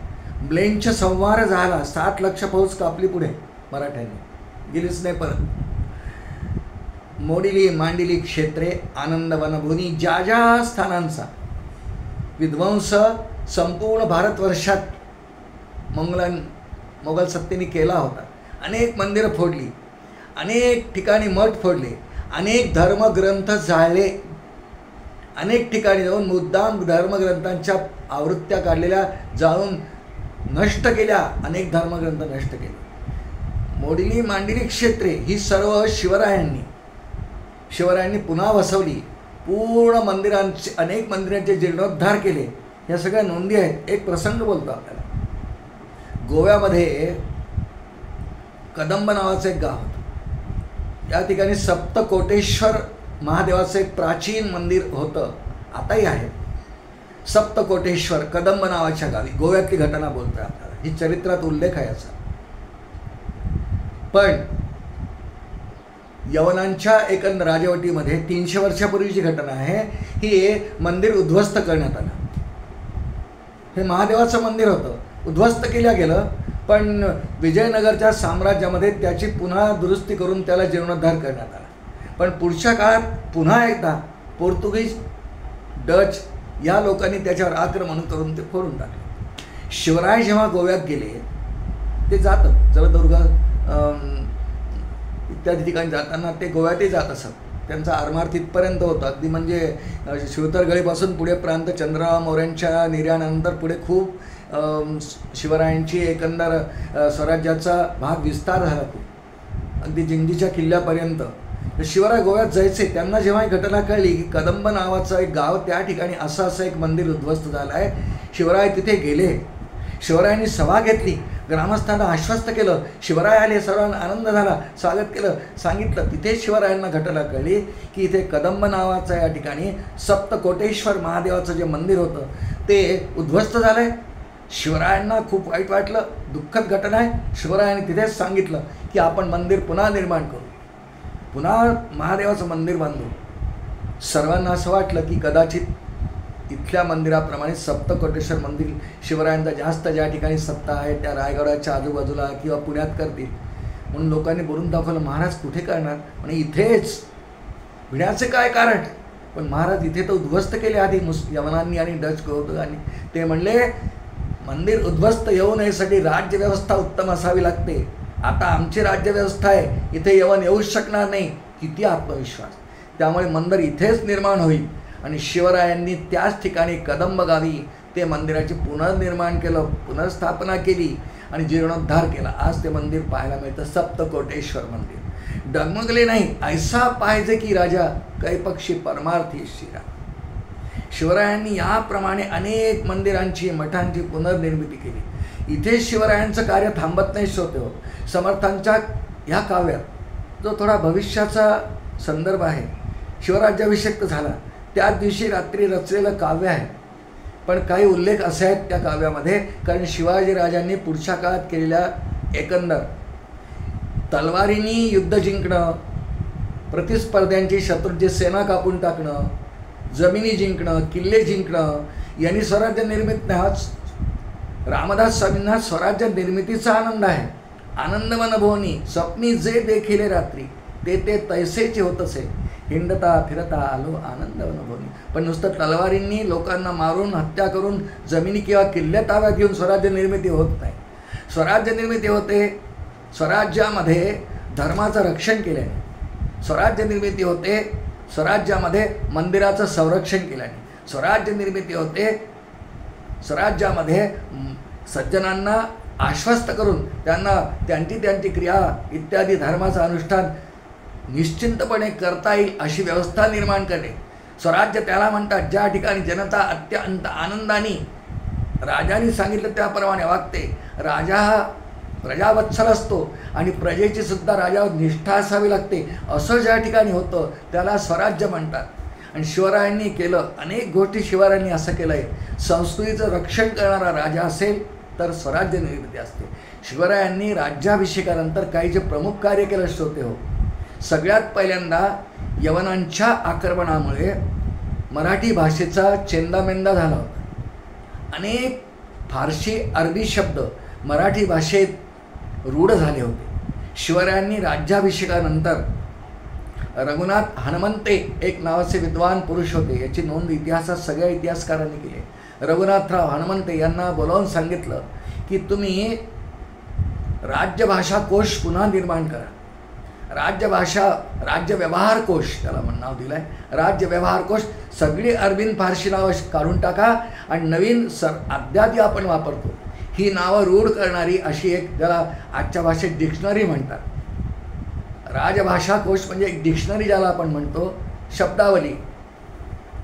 ब्लेंच संवार झाला, 7 लक्ष फौज कापली पुढे मराठ्यांनी, गेलीच नाही परत. मोडिली मांडिली क्षेत्रे आनंद वनभूनी. ज्या ज्या स्थानांचा विध्वंस संपूर्ण भारतवर्षात मोगल सत्तेने केला होता, अनेक मंदिरं फोडली, अनेक ठिकाणी मठ फोडले, अनेक धर्मग्रंथ जाळले, अनेक ठिकाणी जाऊन मुद्दाम धर्मग्रंथांच्या आवृत्त्या काढलेल्या जाळून नष्ट केल्या, अनेक धर्मग्रंथ नष्ट केले. मोडिली मांडिली क्षेत्रे ही सर्व शिवरायांनी पुन्हा वसवली. पूर्ण मंदिरांचे, अनेक मंदिरांचे जीर्णोद्धार केले. या सगळ्या नोंदी आहेत. एक प्रसंग बोलतो आपल्याला. गोव्यामध्ये कदंब नावाचं एक गाव होतं. या ठिकाणी सप्तकोटेश्वर महादेवाचं एक प्राचीन मंदिर होतं, आताही आहे. सप्तकोटेश्वर कदंब नावाच्या गावी, गोव्यातली घटना बोलतोय आपल्याला. ही चरित्रात उल्लेख आहे याचा. पण यवनांच्या एकंदर राजवटीमध्ये 300 वर्षापूर्वीची घटना आहे. ही मंदिर उद्ध्वस्त करण्यात आलं. हे महादेवाचं मंदिर होतं, उद्ध्वस्त केलं गेलं. पण विजयनगरच्या साम्राज्यामध्ये त्याची पुन्हा दुरुस्ती करून त्याला जीर्णोद्धार करण्यात आला. पण पुढच्या काळात पुन्हा एकदा पोर्तुगीज, डच या लोकांनी त्याच्यावर आक्रमण करून ते फोडून टाकले. शिवराय जेव्हा गोव्यात गेले, ते जातात जलदुर्ग इत्यादी ठिकाणी जाताना ते गोव्यातही जात असत. त्यांचा आरमार तिथपर्यंत होता, अगदी म्हणजे शिवतरगळीपासून पुढे प्रांत चंद्रराव मोऱ्यांच्या निर्याणानंतर पुढे खूप शिवरायांची एकंदर स्वराज्याचा भाग विस्तार झाला तो अगदी जिंजीच्या किल्ल्यापर्यंत. शिवराय गोव्यात जायचे, त्यांना जेव्हा ही घटना कळली की कदंब नावाचं एक गाव त्या ठिकाणी असं एक मंदिर उद्ध्वस्त झालं आहे, शिवराय तिथे गेले. शिवरायांनी सभा घेतली, ग्रामस्थांना आश्वस्त केलं, शिवराय आले, सर्वांना आनंद झाला, स्वागत केलं, सांगितलं. तिथे शिवरायांना घटना कळली की इथे कदंब नावाचं या ठिकाणी सप्तकोटेश्वर महादेवाचं जे मंदिर होतं ते उद्ध्वस्त झालं आहे. शिवरायांना खूप वाईट वाटलं, दुःखद घटना आहे. शिवरायांनी तिथेच सांगितलं की आपण मंदिर पुन्हा निर्माण करू, पुन्हा महादेवाचं मंदिर बांधू. सर्वांना असं वाटलं की कदाचित इथल्या मंदिराप्रमाणे सप्तकोटेश्वर मंदिर शिवरायांचा जास्त ज्या ठिकाणी सत्ता आहे त्या रायगडाच्या आजूबाजूला किंवा पुण्यात करतील, म्हणून लोकांनी बोलून दाखवलं महाराज कुठे करणार, म्हणजे इथेच. भिण्याचे काय कारण, पण महाराज इथे तर उद्ध्वस्त केले आधी यवनांनी आणि डच आणि ते म्हणले मंदिर उद्ध्वस्त येऊ नयेसाठी राज्यव्यवस्था उत्तम असावी लागते. आता आमची राज्यव्यवस्था आहे, इथे यवन येऊच शकणार नाही. किती आत्मविश्वास. त्यामुळे मंदिर इथेच निर्माण होईल. आणि शिवरायांनी त्याच ठिकाणी कदंब गावी ते मंदिराचे पुनर्निर्माण केलं, पुनर्स्थापना केली आणि जीर्णोद्धार केला. आज ते मंदिर पाहायला मिळतं, सप्तकोटेश्वर मंदिर. डगमगले नाही, ऐसा पाहिजे की राजा कैपक्षी परमार्थी शिरा. शिवरायांनी याप्रमाणे अनेक मंदिरांची मठांची पुनर्निर्मिती केली. इथे शिवरायांचं कार्य थांबत नाही. श्रोते हो, समर्थांच्या ह्या काव्यात जो थोडा भविष्याचा संदर्भ आहे, शिवराज्याभिषेक झाला त्याच दिवशी रात्री रचलेलं काव्य आहे, पण काही उल्लेख असे आहेत त्या काव्यामध्ये. कारण शिवाजीराजांनी पुढच्या काळात केलेल्या एकंदर तलवारींनी युद्ध जिंकणं, प्रतिस्पर्ध्यांची शत्रूची सेना कापून टाकणं, जमिनी जिंकणं, किल्ले जिंकणं यांनी स्वराज्य निर्मित नाहीच. रामदास स्वामींना स्वराज्य निर्मितीचा आनंद आहे. आनंद मनभोवनी स्वप्नी जे देखिले रात्री ते ते तैसेचे होतसे, हिंडता फिरता आलो आनंद मनभोवनी. पण नुसतं तलवारींनी लोकांना मारून हत्या करून जमिनी किंवा किल्ले ताब्यात घेऊन स्वराज्य निर्मिती होत नाही. स्वराज्य निर्मिती होते स्वराज्यामध्ये धर्माचं रक्षण केल्याने. स्वराज्य निर्मिती होते स्वराज्यामध्ये मंदिराचं संरक्षण केल्याने. स्वराज्य निर्मिती होते स्वराज्यामध्ये सज्जनांना आश्वस्त करून त्यांना त्यांची क्रिया इत्यादी धर्माचं अनुष्ठान निश्चिंतपणे करता येईल अशी व्यवस्था निर्माण करणे. स्वराज्य त्याला म्हणतात ज्या ठिकाणी जनता अत्यंत आनंदाने राजाने सांगितलं त्याप्रमाणे वागते. राजा हा प्रजावत्सल असतो आणि प्रजेची सुद्धा राजावर निष्ठा असावी लागते. असं ज्या ठिकाणी होतं त्याला स्वराज्य म्हणतात. आणि शिवरायांनी केलं, अनेक गोष्टी शिवरायांनी असं केलं आहे. संस्कृतीचं रक्षण करणारा राजा असेल तर स्वराज्य निर्मिती असते. शिवरायांनी राज्याभिषेकानंतर काही जे प्रमुख कार्य केलं होते हो, सगळ्यात पहिल्यांदा यवनांच्या आक्रमणामुळे मराठी भाषेचा चेंदामेंदा झाला होता. अनेक फारसी अरबी शब्द मराठी भाषेत रूढ झाले होते. शिवरायांनी राज्याभिषेकानंतर रघुनाथ हनुमंते एक नावाचे विद्वान पुरुष होते, याची नोंद इतिहासात सगळ्या इतिहासकारांनी केली. रघुनाथराव हनुमंते यांना बोलावून सांगितलं की तुम्ही राज्यभाषा कोश पुन्हा निर्माण करा. राज्य व्यवहार कोश त्याला नाव दिलं आहे. राज्य व्यवहार कोश सगळी अरबीन फारसी नावं काढून टाका आणि नवीन अद्यादी आपण वापरतो ही नावं रूढ करणारी अशी एक, ज्याला आजच्या भाषेत डिक्शनरी म्हणतात. राजभाषा कोश म्हणजे एक डिक्शनरी ज्याला आपण म्हणतो, शब्दावली,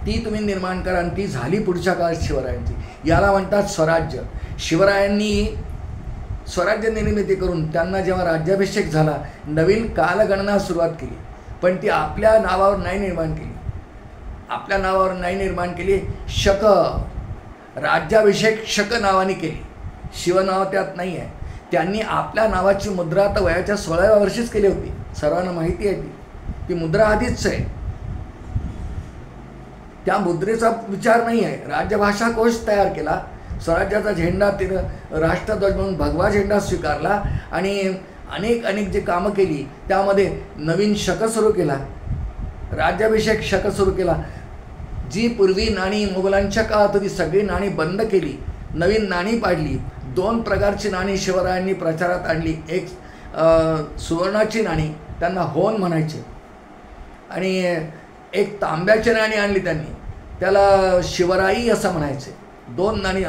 ती तुम्ही निर्माण करा. आणि ती झाली पुढच्या काळात शिवरायांची. याला म्हणतात स्वराज्य. शिवरायांनी स्वराज्य निर्मिती करून त्यांना जेव्हा राज्याभिषेक झाला नवीन कालगणना सुरुवात केली, पण ती आपल्या नावावर नाही निर्माण केली. आपल्या नावावर नाही निर्माण केली. शक, राज्याभिषेक शक नावाने केली. शिवनाव त्यात नाही आहे. त्यांनी आपल्या नावाची मुद्रा तर वयाच्या 16व्या वर्षीच केली होती. सर्वांना माहिती आहे ती मुद्रा आधीच आहे. त्या मुद्रेचा विचार नाही आहे. राज्यभाषा कोश तयार केला, स्वराज्याचा झेंडा राष्ट्रध्वज म्हणून भगवा झेंडा स्वीकारला आणि अनेक जे कामं केली त्यामध्ये नवीन शक सुरू केला, राज्याभिषेक शक सुरू केला. जी पूर्वी नाणी मुघलांच्या काळात होती सगळी नाणी बंद केली, नवीन नाणी पाडली. 2 प्रकारची नाणी शिवरायांनी प्रचारात आणली. एक सुवर्णाची नाणी, त्यांना होन म्हणायचे, आणि एक तांब्याची नाणी आणली त्यांनी, त्याला शिवराई असं म्हणायचे. 2 नाणी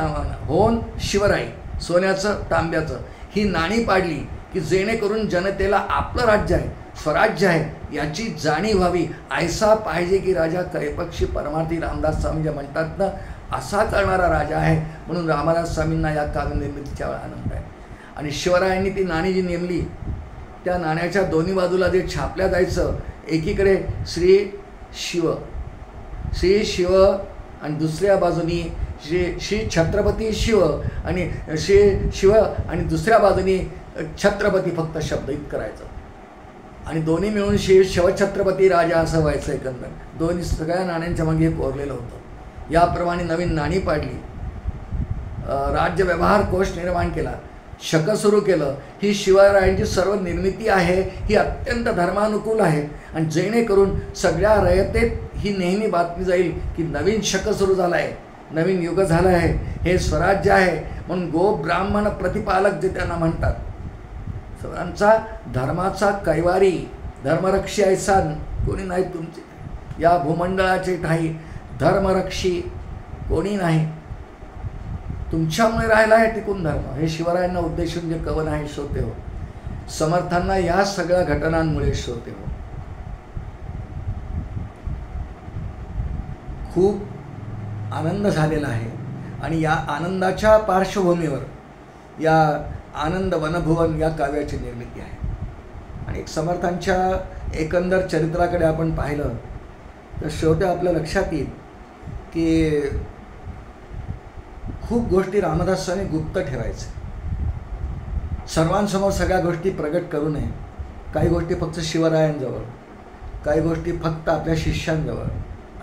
होऊन शिवराई सोन्याचं तांब्याचं ही नाणी पाडली की जेणेकरून जनतेला आपलं राज्य आहे, स्वराज्य आहे याची जाणीव व्हावी. ऐसा पाहिजे की राजा कैपक्षी परमार्थी. रामदास स्वामी जे म्हणतात ना, असा करणारा राजा आहे. म्हणून रामदास स्वामींना या काव्यनिर्मितीच्या आनंद आहे. आणि शिवरायांनी ती नाणी जी नेमली, त्या नाण्याच्या दोन्ही बाजूला जे छापल्या जायचं, एकीकडे श्री शिव आणि दुसऱ्या बाजूनी श्री छत्रपती शिव आणि श्री शिव आणि दुसऱ्या बाजूनी छत्रपती फक्त शब्दित करायचं. आणि दोन्ही मिळून श्री शिवछत्रपती राजा असं व्हायचं एकंदर. दोन्ही सगळ्या नाण्यांच्या मागे हे कोरलेलं होतं. याप्रमाणे नवीन नाणी पाडली, राज्य व्यवहार कोश निर्माण केला, शक सुरू केलं. ही शिवरायांची सर्व निर्मिती आहे, ही अत्यंत धर्मानुकूल आहे. आणि जेणेकरून सगळ्या रयतेत ही नेहमी बातमी जाईल की नवीन शक सुरू झाला आहे, नवीन युग झालं आहे, हे स्वराज्य आहे. म्हणून गो ब्राह्मण प्रतिपालक जे त्यांना म्हणतात, सर्वांचा धर्माचा कैवारी, धर्मरक्षी ऐसा कोणी नाही तुमचे. या भूमंडळाचे ठाई धर्मरक्षी कोणी नाही, तुमच्यामुळे राहिला आहे टिकून धर्म. हे शिवरायांना उद्देशून जे कवन आहे श्रोते हो, समर्थांना या सगळ्या घटनांमुळे श्रोते हो खूप आनंद झालेला आहे. आणि या आनंदाच्या पार्श्वभूमीवर या आनंद वनभुवन या काव्याची निर्मिती आहे. आणि एक समर्थांच्या एकंदर चरित्राकडे आपण पाहिलं तर श्रोते आपल्या लक्षात येईल की खूप गोष्टी रामदास स्वामी गुप्त ठेवायचे. सर्वांसमोर सगळ्या गोष्टी प्रगट करू नये. काही गोष्टी फक्त शिवरायांजवळ, काही गोष्टी फक्त आपल्या शिष्यांजवळ,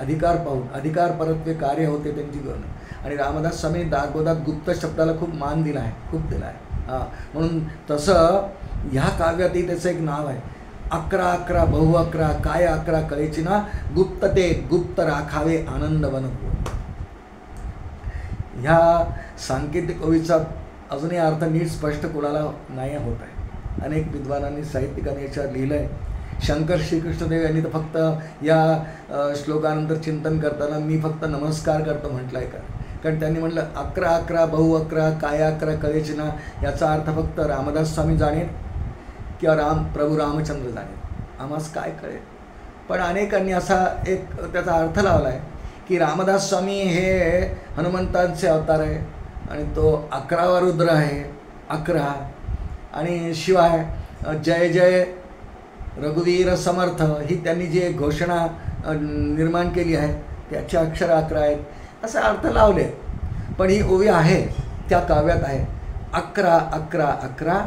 अधिकार पाहून, अधिकार परत्वे कार्य होते त्यांची गण. आणि रामदास स्वामी दागोदात गुप्त शब्दाला खूप मान दिला आहे, खूप दिला आहे. म्हणून तसं ह्या काव्यातही त्याचं एक नाव आहे, 11 बहु 11 काय 11 कळेची ना, गुप्त ते गुप्त राखावे आनंद वनभुवन. ह्या सांकेतिक ओळीचा अजूनही अर्थ नीट स्पष्ट कोणाला नाही होत आहे. अनेक विद्वानांनी, साहित्यिकांनी याच्यावर लिहिलं आहे. शंकर श्रीकृष्णदेव यांनी तर फक्त या श्लोकानंतर चिंतन करताना मी फक्त नमस्कार करतो म्हटलं आहे का, कारण त्यांनी म्हटलं 11 बहु 11 काय 11 कळेची ना, याचा अर्थ फक्त रामदास स्वामी जाणेल किंवा प्रभू रामचंद्र जाणेल, आम्हास काय कळेल. पण अनेकांनी असा एक त्याचा अर्थ लावला आहे की रामदास स्वामी हे हनुमंतांचे अवतार आहे आणि तो 11वा रुद्र आहे, 11. आणि शिवाय जय जय रघुवीर समर्थ ही त्यांनी जी घोषणा निर्माण केली आहे त्याचे अक्षर 11 आहेत, असे अर्थ लावले. पण ही ओवी आहे त्या काव्यात आहे, 11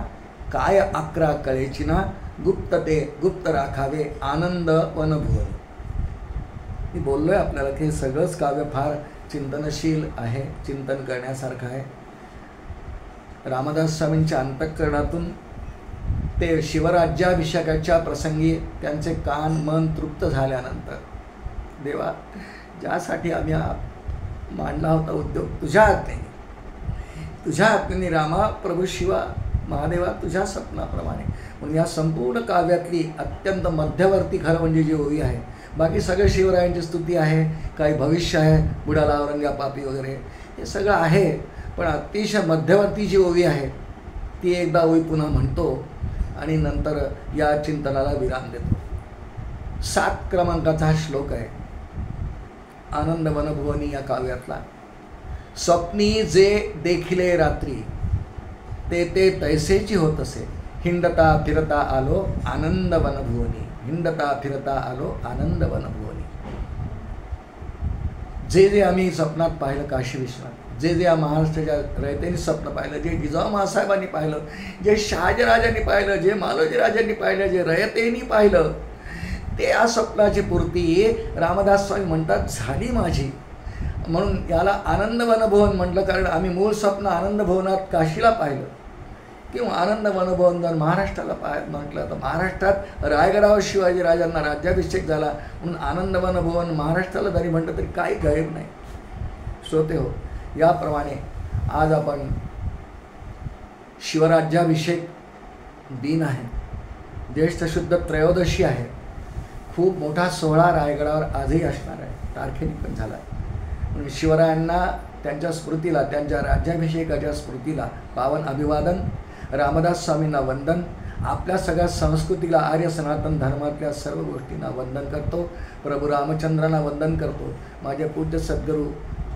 काय 11 कळेची ना, गुप्त ते गुप्त राखावे आनंद वनभुवन. मी बोललो आहे आपल्याला की हे सगळंच काव्य फार चिंतनशील आहे, चिंतन करण्यासारखं आहे. रामदास स्वामींच्या अंतःकरणातून ते शिवराज्याभिषेकाच्या प्रसंगी त्यांचे कान मन तृप्त झाल्यानंतर, देवा ज्यासाठी आम्ही मांडला होता उद्योग तुझ्या हातने रामा प्रभू शिवा महादेवा तुझ्या स्वप्नाप्रमाणे. म्हणून या संपूर्ण काव्यातली अत्यंत मध्यवर्ती खरं म्हणजे जी ओवी आहे, बाकी सगळे शिवरायांची स्तुती आहे, काही भविष्य आहे, बुडाला औरंग्या पापी वगैरे हे सगळं आहे. पण अतिशय मध्यवर्ती जी ओवी आहे ती एकदा ओवी पुन्हा म्हणतो आणि नंतर या चिंतनाला विराम देतो. 7 क्रमांकाचा हा श्लोक आहे आनंद वनभुवनी या काव्यातला. स्वप्नी जे देखिले रात्री ते तैसेची होत असे, हिंडता फिरता आलो आनंद वनभुवनी, हिंडता फिरता आलो आनंद वनभुवनी. जे जे आम्ही स्वप्नात पाहिलं काशी विश्वनाथ, जे जे या महाराष्ट्राच्या रयतेने स्वप्न पाहिलं, जे जिजाऊ महासाहेबांनी पाहिलं, जे शहाजीराजांनी पाहिलं, जे मालोजीराजांनी पाहिलं, जे रयतेनी पाहिलं, ते या स्वप्नाची पूर्ती रामदास स्वामी म्हणतात झाली माझी. म्हणून याला आनंद वनभुवन म्हटलं, कारण आम्ही मूळ स्वप्न आनंद भवनात काशीला पाहिलं. किंवा आनंद वनभवन जर महाराष्ट्राला म्हटलं तर महाराष्ट्रात रायगडावर शिवाजीराजांना राज्याभिषेक झाला म्हणून आनंद वनभवन महाराष्ट्राला जरी म्हटलं तरी काही गैर नाही. श्रोते हो, याप्रमाणे आज आपण शिवराज्याभिषेक दिन आहे, ज्येष्ठ शुद्ध त्रयोदशी आहे. खूप मोठा सोहळा रायगडावर आजही असणार आहे, तारखेने पण झाला आहे. म्हणून शिवरायांना त्यांच्या स्मृतीला, त्यांच्या राज्याभिषेकाच्या स्मृतीला पावन अभिवादन. रामदास स्वामींना वंदन. आपल्या सगळ्या संस्कृतीला, आर्य सनातन धर्मातल्या सर्व गोष्टींना वंदन करतो. प्रभू रामचंद्रांना वंदन करतो. माझे पूज्य सद्गुरू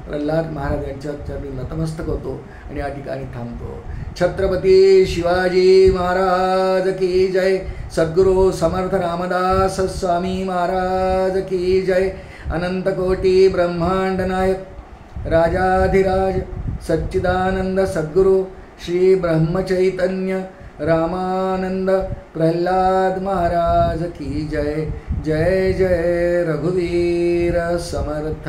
प्रल्हाद महाराज यांच्या चरणी नतमस्तक होतो आणि या ठिकाणी थांबतो. छत्रपती शिवाजी महाराज की जय. सद्गुरू समर्थ रामदास स्वामी महाराज की जय. अनंत कोटी ब्रह्मांड नायक राजाधिराज सच्चिदानंद सद्गुरू श्री ब्रह्मचैतन्य रामानंद प्रल्हाद महाराज की जय. जय जय रघुवीर समर्थ.